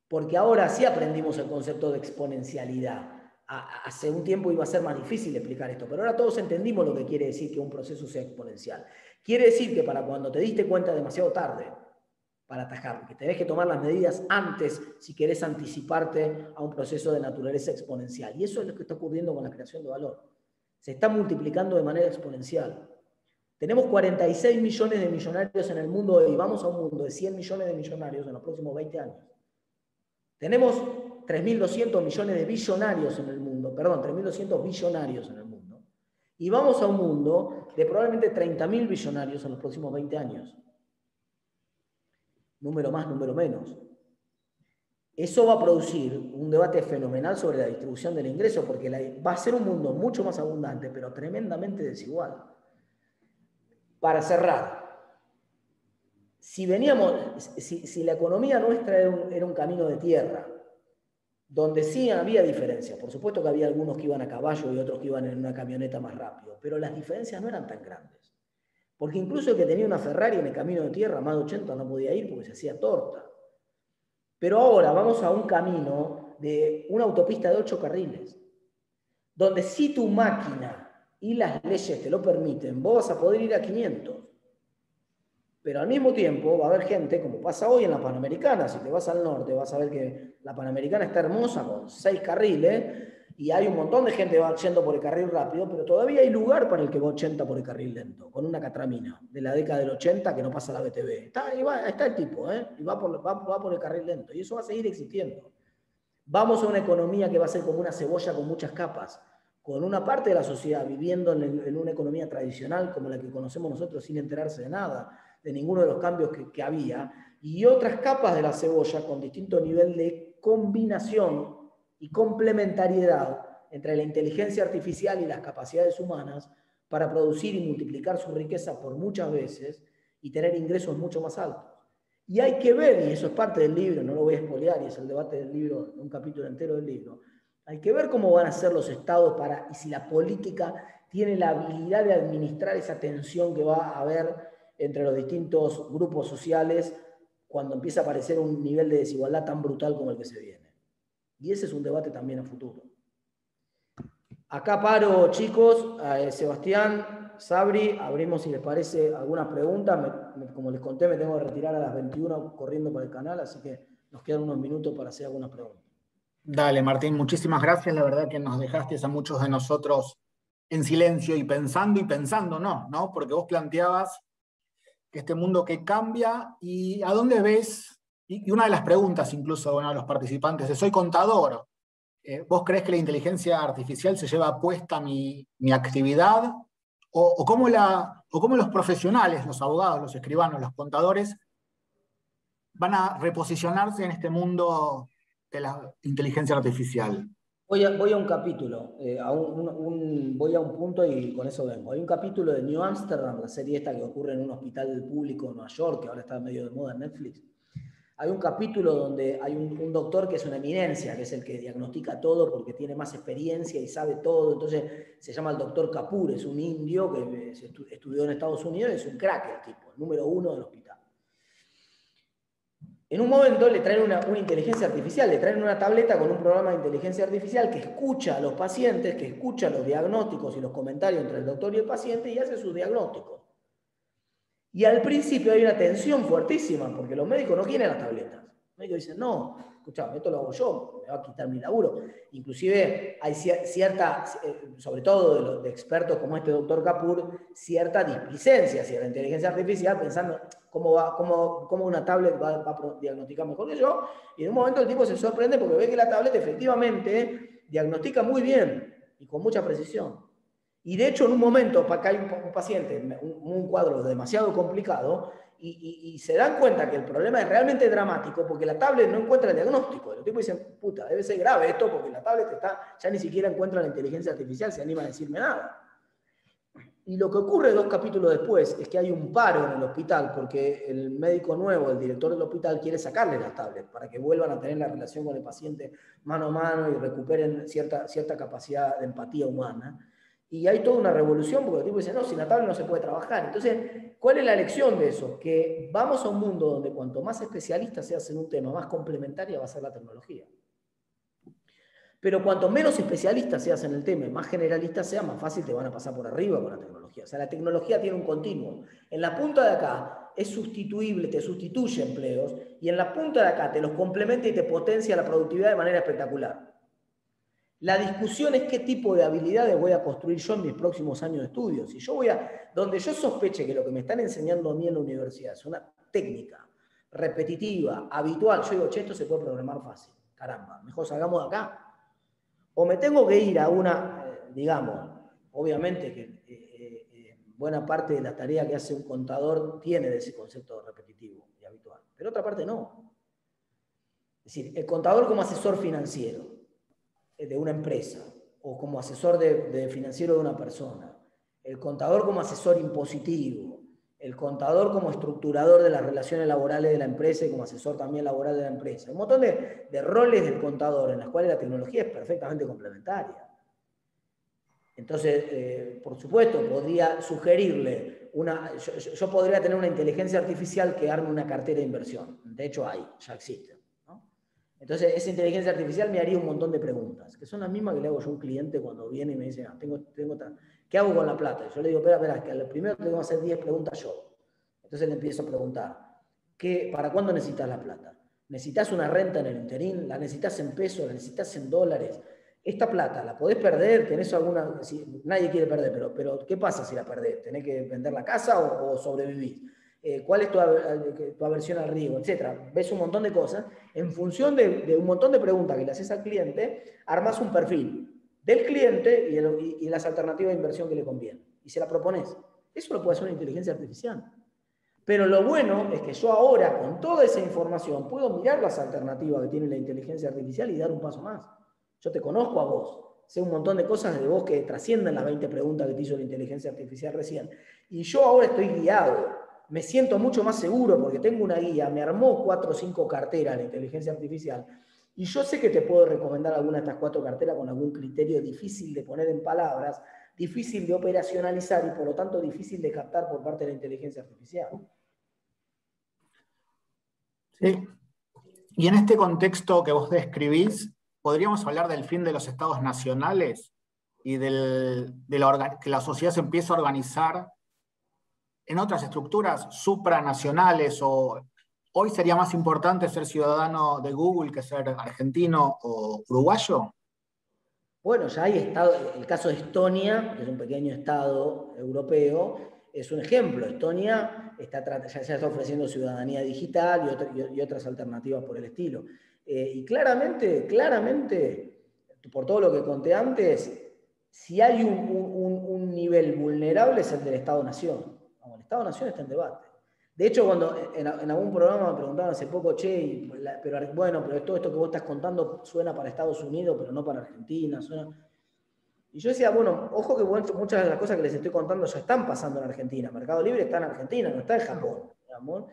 Porque ahora sí aprendimos el concepto de exponencialidad. Hace un tiempo iba a ser más difícil explicar esto, pero ahora todos entendimos lo que quiere decir que un proceso sea exponencial. Quiere decir que para cuando te diste cuenta demasiado tarde para atajarlo, que tenés que tomar las medidas antes si querés anticiparte a un proceso de naturaleza exponencial. Y eso es lo que está ocurriendo con la creación de valor. Se está multiplicando de manera exponencial. Tenemos 46 millones de millonarios en el mundo hoy. Vamos a un mundo de 100 millones de millonarios en los próximos 20 años. Tenemos 3.200 millones de billonarios en el mundo, perdón, 3.200 billonarios en el mundo. Y vamos a un mundo de probablemente 30.000 billonarios en los próximos 20 años. Número más, número menos. Eso va a producir un debate fenomenal sobre la distribución del ingreso, porque va a ser un mundo mucho más abundante, pero tremendamente desigual. Para cerrar, si la economía nuestra era un camino de tierra, donde sí había diferencias, por supuesto que había algunos que iban a caballo y otros que iban en una camioneta más rápido, pero las diferencias no eran tan grandes. Porque incluso el que tenía una Ferrari en el camino de tierra, más de 80, no podía ir porque se hacía torta. Pero ahora vamos a un camino de una autopista de 8 carriles, donde si tu máquina y las leyes te lo permiten, vos vas a poder ir a 500. Pero al mismo tiempo va a haber gente, como pasa hoy en la Panamericana, si te vas al norte vas a ver que la Panamericana está hermosa con 6 carriles y hay un montón de gente que va yendo por el carril rápido, pero todavía hay lugar para el que va 80 por el carril lento, con una catramina de la década del 80 que no pasa la BTV. Está el tipo, y va por el carril lento, y eso va a seguir existiendo. Vamos a una economía que va a ser como una cebolla con muchas capas, con una parte de la sociedad viviendo en una economía tradicional como la que conocemos nosotros sin enterarse de nada, de ninguno de los cambios que había, y otras capas de la cebolla con distinto nivel de combinación y complementariedad entre la inteligencia artificial y las capacidades humanas para producir y multiplicar su riqueza por muchas veces y tener ingresos mucho más altos. Y hay que ver, y eso es parte del libro, no lo voy a spoilear, y es el debate del libro, un capítulo entero del libro, hay que ver cómo van a ser los estados y si la política tiene la habilidad de administrar esa tensión que va a haber entre los distintos grupos sociales cuando empieza a aparecer un nivel de desigualdad tan brutal como el que se viene. Y ese es un debate también a futuro. Acá paro, chicos. Sebastián, Sabri, abrimos si les parece alguna pregunta. Como les conté, me tengo que retirar a las 21 corriendo por el canal, así que nos quedan unos minutos para hacer algunas preguntas. Dale, Martín, muchísimas gracias. La verdad que nos dejaste a muchos de nosotros en silencio y pensando, ¿no? Porque vos planteabas que este mundo que cambia, y a dónde ves, y una de las preguntas incluso a los participantes es: soy contador, ¿vos crees que la inteligencia artificial se lleva puesta mi actividad? ¿O cómo los profesionales, los abogados, los escribanos, los contadores van a reposicionarse en este mundo de la inteligencia artificial? Voy a un capítulo, voy a un punto y con eso vengo. Hay un capítulo de New Amsterdam, la serie esta que ocurre en un hospital público en Nueva York, que ahora está medio de moda en Netflix. hay un capítulo donde hay un doctor que es una eminencia, que es el que diagnostica todo porque tiene más experiencia y sabe todo. Entonces se llama el doctor Kapoor, es un indio que estudió en Estados Unidos y es un crack el tipo, el número 1 del hospital. En un momento le traen una inteligencia artificial, le traen una tableta con un programa de inteligencia artificial que escucha a los pacientes, que escucha los diagnósticos y los comentarios entre el doctor y el paciente y hace sus diagnósticos. Y al principio hay una tensión fuertísima, porque los médicos no quieren las tabletas. Los médicos dicen, no, escuchame, esto lo hago yo, me va a quitar mi laburo. Inclusive hay cierta, sobre todo de expertos como este doctor Kapoor, cierta displicencia hacia la inteligencia artificial, pensando cómo una tablet va a diagnosticar mejor que yo. Y en un momento el tipo se sorprende porque ve que la tablet efectivamente diagnostica muy bien y con mucha precisión. Y de hecho, en un momento, acá hay un paciente, un cuadro demasiado complicado, y se dan cuenta que el problema es realmente dramático porque la tablet no encuentra el diagnóstico. Y los tipos dicen, puta, debe ser grave esto porque la tablet ya ni siquiera encuentra la inteligencia artificial, se anima a decirme nada. Y lo que ocurre 2 capítulos después es que hay un paro en el hospital porque el médico nuevo, el director del hospital, quiere sacarle las tablets para que vuelvan a tener la relación con el paciente mano a mano y recuperen cierta capacidad de empatía humana. Y hay toda una revolución porque el tipo dice, no, sin la tablet no se puede trabajar. Entonces, ¿cuál es la lección de eso? Que vamos a un mundo donde cuanto más especialistas seas en un tema, más complementaria va a ser la tecnología. Pero cuanto menos especialistas seas en el tema, más generalistas seas, más fácil te van a pasar por arriba con la tecnología. O sea, la tecnología tiene un continuo. En la punta de acá es sustituible, te sustituye empleos, y en la punta de acá te los complementa y te potencia la productividad de manera espectacular. La discusión es qué tipo de habilidades voy a construir yo en mis próximos años de estudio. Si yo donde yo sospeche que lo que me están enseñando a mí en la universidad es una técnica repetitiva, habitual, yo digo, che, esto se puede programar fácil. Caramba, mejor salgamos de acá. O me tengo que ir a una, digamos, obviamente que buena parte de la tarea que hace un contador tiene de ese concepto repetitivo y habitual, pero otra parte no. Es decir, el contador como asesor financiero de una empresa o como asesor de financiero de una persona, el contador como asesor impositivo, el contador como estructurador de las relaciones laborales de la empresa y como asesor también laboral de la empresa. Un montón de roles del contador en los cuales la tecnología es perfectamente complementaria. Entonces, por supuesto, podría sugerirle yo podría tener una inteligencia artificial que arme una cartera de inversión. De hecho, ya existe. Entonces, esa inteligencia artificial me haría un montón de preguntas, que son las mismas que le hago yo a un cliente cuando viene y me dice, ¿qué hago con la plata? Y yo le digo, espera, que al primero tengo que hacer 10 preguntas yo. Entonces le empiezo a preguntar, ¿para cuándo necesitas la plata? ¿Necesitas una renta en el interín? ¿La necesitas en pesos? ¿La necesitas en dólares? Esta plata, ¿la podés perder? ¿Tenés alguna...? Nadie quiere perder, pero ¿qué pasa si la perdés? ¿Tenés que vender la casa o sobrevivís? ¿Cuál es tu aversión al riesgo? Etcétera. Ves un montón de cosas. En función de un montón de preguntas que le haces al cliente, armas un perfil del cliente y las alternativas de inversión que le conviene. Y se la propones. Eso lo puede hacer una inteligencia artificial. Pero lo bueno es que yo ahora, con toda esa información, puedo mirar las alternativas que tiene la inteligencia artificial y dar un paso más. Yo te conozco a vos. Sé un montón de cosas de vos que trascienden las 20 preguntas que te hizo la inteligencia artificial recién. Y yo ahora estoy guiado. Me siento mucho más seguro porque tengo una guía, me armó 4 o 5 carteras la inteligencia artificial y yo sé que te puedo recomendar alguna de estas 4 carteras con algún criterio difícil de poner en palabras, difícil de operacionalizar y por lo tanto difícil de captar por parte de la inteligencia artificial. Sí. Y en este contexto que vos describís, ¿podríamos hablar del fin de los estados nacionales y que la sociedad se empiece a organizar en otras estructuras supranacionales? O hoy sería más importante ser ciudadano de Google que ser argentino o uruguayo. Bueno, ya hay estado, el caso de Estonia, que es un pequeño estado europeo, es un ejemplo. Estonia ya está ofreciendo ciudadanía digital y otras alternativas por el estilo. Y claramente, por todo lo que conté antes, si hay un nivel vulnerable es el del Estado-Nación. El Estado-Nación está en debate. De hecho, cuando en algún programa me preguntaban hace poco, che, pero todo esto que vos estás contando suena para Estados Unidos, pero no para Argentina. Y yo decía, bueno, ojo que muchas de las cosas que les estoy contando ya están pasando en Argentina. Mercado Libre está en Argentina, no está en Japón, digamos.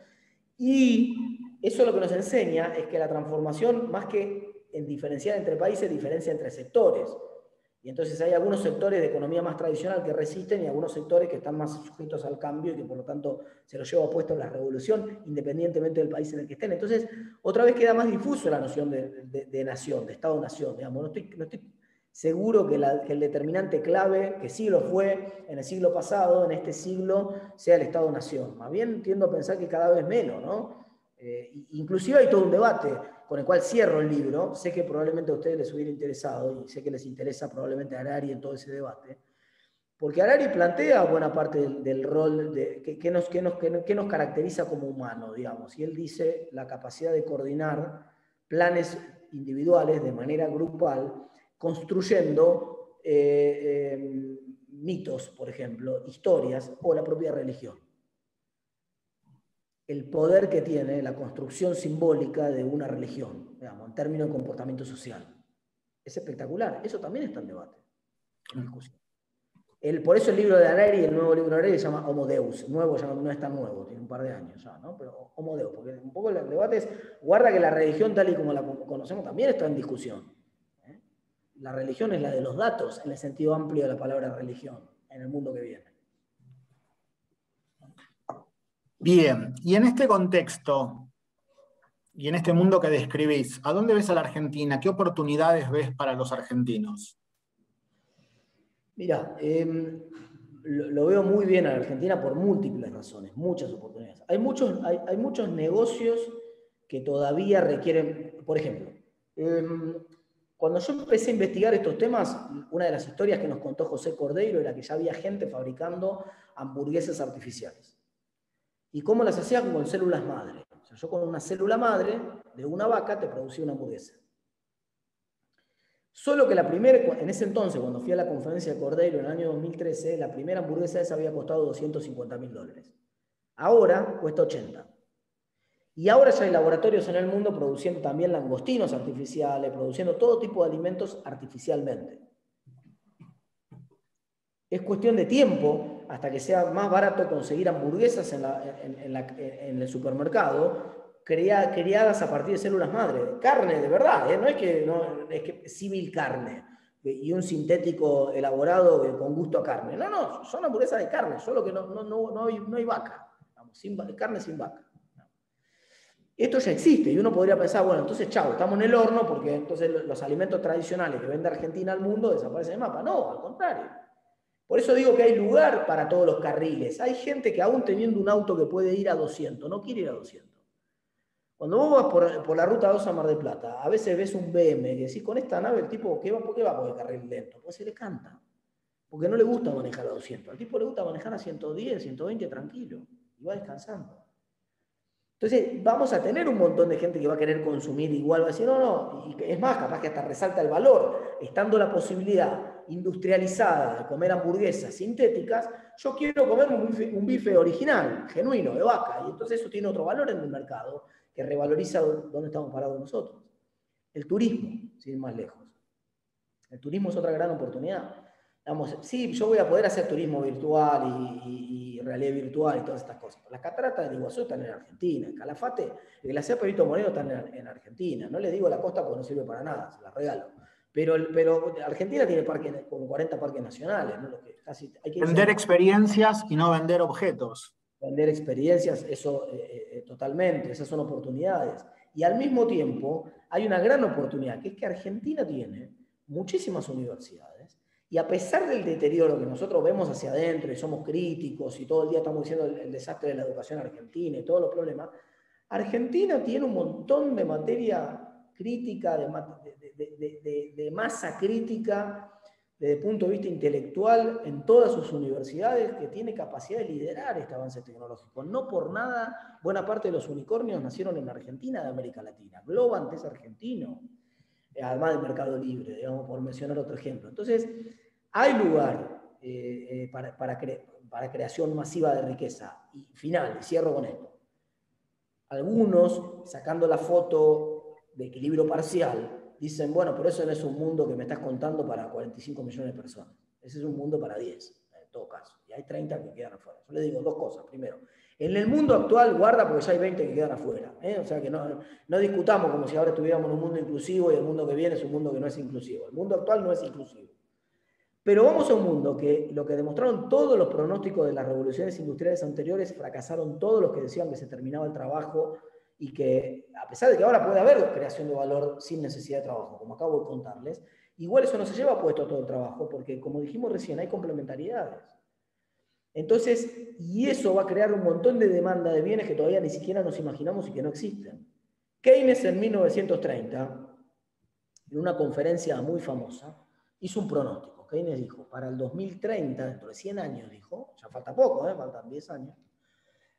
Y eso lo que nos enseña es que la transformación, más que en diferenciar entre países, diferencia entre sectores. Y entonces hay algunos sectores de economía más tradicional que resisten y algunos sectores que están más sujetos al cambio y que por lo tanto se los lleva puesto en la revolución, independientemente del país en el que estén. Entonces, otra vez queda más difuso la noción de nación, de Estado-nación. No estoy seguro que el determinante clave, que sí lo fue en el siglo pasado, en este siglo, sea el Estado-nación. Más bien tiendo a pensar que cada vez menos, ¿no? Inclusive hay todo un debate con el cual cierro el libro. Sé que probablemente a ustedes les hubiera interesado y sé que les interesa probablemente a Harari en todo ese debate, porque Harari plantea buena parte del rol que nos caracteriza como humanos, digamos, y él dice la capacidad de coordinar planes individuales de manera grupal, construyendo mitos, por ejemplo, historias o la propia religión. El poder que tiene la construcción simbólica de una religión, digamos, en términos de comportamiento social. Es espectacular. Eso también está en debate, en discusión. Por eso el libro de Harari, el nuevo libro de Harari, se llama Homo Deus. Nuevo ya no es tan nuevo, tiene un par de años ya, ¿no? Pero Homo Deus, porque un poco el debate es, guarda que la religión tal y como la conocemos también está en discusión. La religión es la de los datos, en el sentido amplio de la palabra religión, en el mundo que viene. Bien, y en este contexto, y en este mundo que describís, ¿a dónde ves a la Argentina? ¿Qué oportunidades ves para los argentinos? Mira, lo veo muy bien a la Argentina por múltiples razones, muchas oportunidades. Hay muchos negocios que todavía requieren, por ejemplo, cuando yo empecé a investigar estos temas, una de las historias que nos contó José Cordeiro era que ya había gente fabricando hamburguesas artificiales. ¿Y cómo las hacían? Con células madre. O sea, yo con una célula madre de una vaca te producía una hamburguesa. Solo que en ese entonces, cuando fui a la conferencia de Cordeiro en el año 2013, la primera hamburguesa esa había costado $250.000. Ahora cuesta 80. Y ahora ya hay laboratorios en el mundo produciendo también langostinos artificiales, produciendo todo tipo de alimentos artificialmente. Es cuestión de tiempo hasta que sea más barato conseguir hamburguesas en el supermercado criadas a partir de células madre. Carne, de verdad, no es que civil carne y un sintético elaborado con gusto a carne. No, son hamburguesas de carne, solo que no hay vaca. Carne sin vaca. Esto ya existe y uno podría pensar, bueno, entonces chao, estamos en el horno porque entonces los alimentos tradicionales que vende Argentina al mundo desaparecen del mapa. No, al contrario. Por eso digo que hay lugar para todos los carriles. Hay gente que aún teniendo un auto que puede ir a 200, no quiere ir a 200. Cuando vos vas por la ruta 2 a Mar del Plata, a veces ves un BM que decís, con esta nave el tipo, ¿por qué va por el carril lento? Porque se le canta. Porque no le gusta manejar a 200. Al tipo le gusta manejar a 110, 120 tranquilo. Y va descansando. Entonces vamos a tener un montón de gente que va a querer consumir igual, va a decir, no, y es más, capaz que hasta resalta el valor, estando la posibilidad industrializada de comer hamburguesas sintéticas, yo quiero comer un bife original, genuino, de vaca, y entonces eso tiene otro valor en el mercado que revaloriza dónde estamos parados nosotros. El turismo, sin ir más lejos. El turismo es otra gran oportunidad. Digamos, sí, yo voy a poder hacer turismo virtual y realidad virtual y todas estas cosas. Las cataratas del Iguazú están en Argentina, el Calafate, el glaciar Perito Moreno están en Argentina. No les digo la costa porque no sirve para nada, se las regalo. Pero Argentina tiene como 40 parques nacionales, ¿no? Vender experiencias y no vender objetos. Vender experiencias, eso totalmente, esas son oportunidades. Y al mismo tiempo hay una gran oportunidad, que es que Argentina tiene muchísimas universidades. Y a pesar del deterioro que nosotros vemos hacia adentro y somos críticos y todo el día estamos diciendo el desastre de la educación argentina y todos los problemas, Argentina tiene un montón de materia crítica, de masa crítica desde el punto de vista intelectual en todas sus universidades que tiene capacidad de liderar este avance tecnológico. No por nada, buena parte de los unicornios nacieron en Argentina, de América Latina. Globant es argentino. Además del Mercado Libre, digamos, por mencionar otro ejemplo. Entonces, hay lugar para creación masiva de riqueza. Y final, cierro con esto. Algunos, sacando la foto de equilibrio parcial, dicen, bueno, pero eso no es un mundo que me estás contando para 45 millones de personas. Ese es un mundo para 10, en todo caso. Y hay 30 que quedan afuera. Yo les digo dos cosas. Primero, En el mundo actual, guarda, porque ya hay 20 que quedan afuera. O sea que no discutamos como si ahora estuviéramos en un mundo inclusivo y el mundo que viene es un mundo que no es inclusivo. El mundo actual no es inclusivo. Pero vamos a un mundo que lo que demostraron todos los pronósticos de las revoluciones industriales anteriores, fracasaron todos los que decían que se terminaba el trabajo y que, a pesar de que ahora puede haber creación de valor sin necesidad de trabajo, como acabo de contarles, igual eso no se lleva puesto a todo el trabajo, porque como dijimos recién, hay complementariedades. Entonces, y eso va a crear un montón de demanda de bienes que todavía ni siquiera nos imaginamos y que no existen. Keynes en 1930, en una conferencia muy famosa, hizo un pronóstico. Keynes dijo, para el 2030, dentro de 100 años, dijo, ya falta poco, faltan 10 años,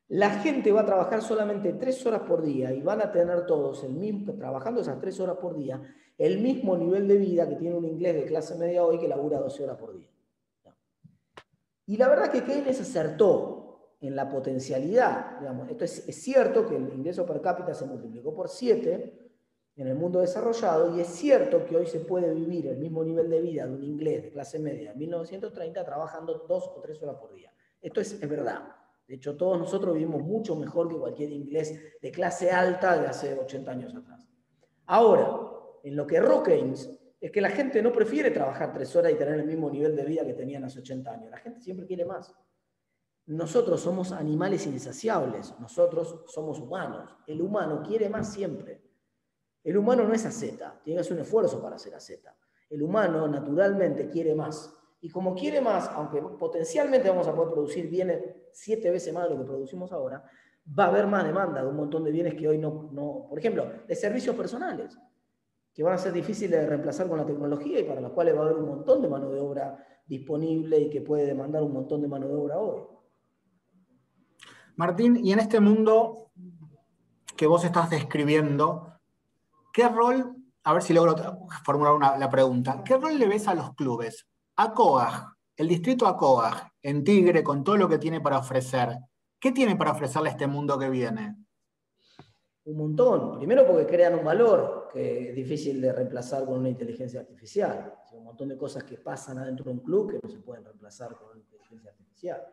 la gente va a trabajar solamente 3 horas por día y van a tener todos, trabajando esas 3 horas por día, el mismo nivel de vida que tiene un inglés de clase media hoy que labura 12 horas por día. Y la verdad que Keynes acertó en la potencialidad. Digamos, esto es cierto que el ingreso per cápita se multiplicó por 7 en el mundo desarrollado, y es cierto que hoy se puede vivir el mismo nivel de vida de un inglés de clase media en 1930 trabajando 2 o 3 horas por día. Esto es verdad. De hecho, todos nosotros vivimos mucho mejor que cualquier inglés de clase alta de hace 80 años atrás. Ahora, en lo que erró Keynes es que la gente no prefiere trabajar 3 horas y tener el mismo nivel de vida que tenían hace 80 años. La gente siempre quiere más. Nosotros somos animales insaciables. Nosotros somos humanos. El humano quiere más siempre. El humano no es asceta. Tiene que hacer un esfuerzo para ser asceta. El humano naturalmente quiere más. Y como quiere más, aunque potencialmente vamos a poder producir bienes 7 veces más de lo que producimos ahora, va a haber más demanda de un montón de bienes que hoy no. Por ejemplo, de servicios personales, que van a ser difíciles de reemplazar con la tecnología y para las cuales va a haber un montón de mano de obra disponible y que puede demandar un montón de mano de obra hoy. Martín, y en este mundo que vos estás describiendo, ¿qué rol, a ver si logro formular la pregunta, ¿qué rol le ves a los clubes? ACOAG, el distrito ACOAG, en Tigre, con todo lo que tiene para ofrecer, ¿qué tiene para ofrecerle a este mundo que viene? Un montón. Primero porque crean un valor que es difícil de reemplazar con una inteligencia artificial. Hay un montón de cosas que pasan adentro de un club que no se pueden reemplazar con una inteligencia artificial.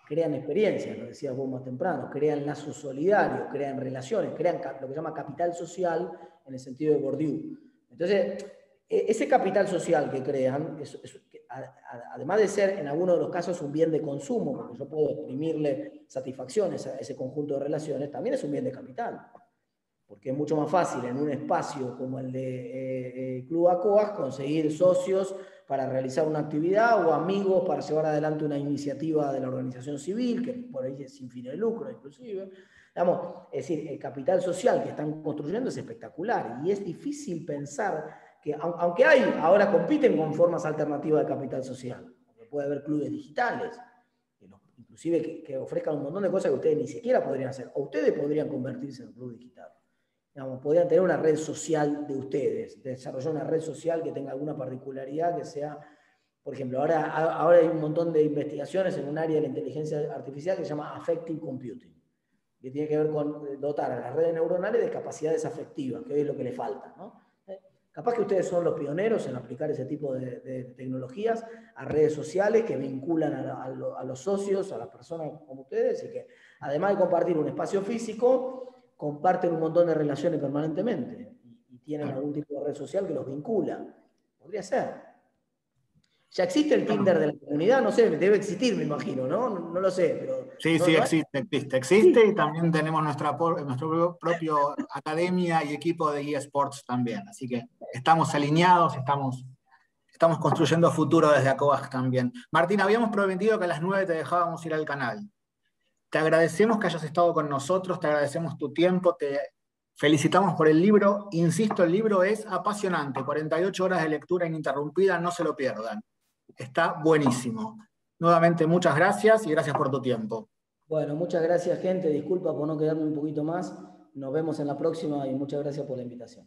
Crean experiencias, lo decías vos más temprano, crean lazos solidarios, crean relaciones, crean lo que se llama capital social en el sentido de Bourdieu. Entonces, ese capital social que crean, además de ser en algunos de los casos un bien de consumo, porque yo puedo exprimirle satisfacciones a ese conjunto de relaciones, también es un bien de capital. Porque es mucho más fácil en un espacio como el de Club ACOAG conseguir socios para realizar una actividad o amigos para llevar adelante una iniciativa de la organización civil, que por ahí es sin fines de lucro inclusive. Digamos, es decir, el capital social que están construyendo es espectacular y es difícil pensar que, aunque ahora compiten con formas alternativas de capital social, puede haber clubes digitales, inclusive que ofrezcan un montón de cosas que ustedes ni siquiera podrían hacer, o ustedes podrían convertirse en un club digital. Digamos, podrían tener una red social de ustedes, desarrollar una red social que tenga alguna particularidad que sea, por ejemplo, ahora hay un montón de investigaciones en un área de la inteligencia artificial que se llama Affective Computing, que tiene que ver con dotar a las redes neuronales de capacidades afectivas, que hoy es lo que le falta, ¿no? Capaz que ustedes son los pioneros en aplicar ese tipo de tecnologías a redes sociales que vinculan a los socios, a las personas como ustedes, y que además de compartir un espacio físico, comparten un montón de relaciones permanentemente y tienen algún tipo de red social que los vincula. Podría ser. Ya existe el Tinder de la comunidad, no sé, debe existir, me imagino, ¿no? No lo sé, pero... Sí, sí, existe y también tenemos nuestro propio academia y equipo de eSports también, así que estamos alineados, estamos construyendo futuro desde ACOAG también. Martín, habíamos prometido que a las 9 te dejábamos ir al canal. Te agradecemos que hayas estado con nosotros, te agradecemos tu tiempo, te felicitamos por el libro. Insisto, el libro es apasionante, 48 horas de lectura ininterrumpida, no se lo pierdan. Está buenísimo. Nuevamente, muchas gracias y gracias por tu tiempo. Bueno, muchas gracias, gente. Disculpa por no quedarme un poquito más. Nos vemos en la próxima y muchas gracias por la invitación.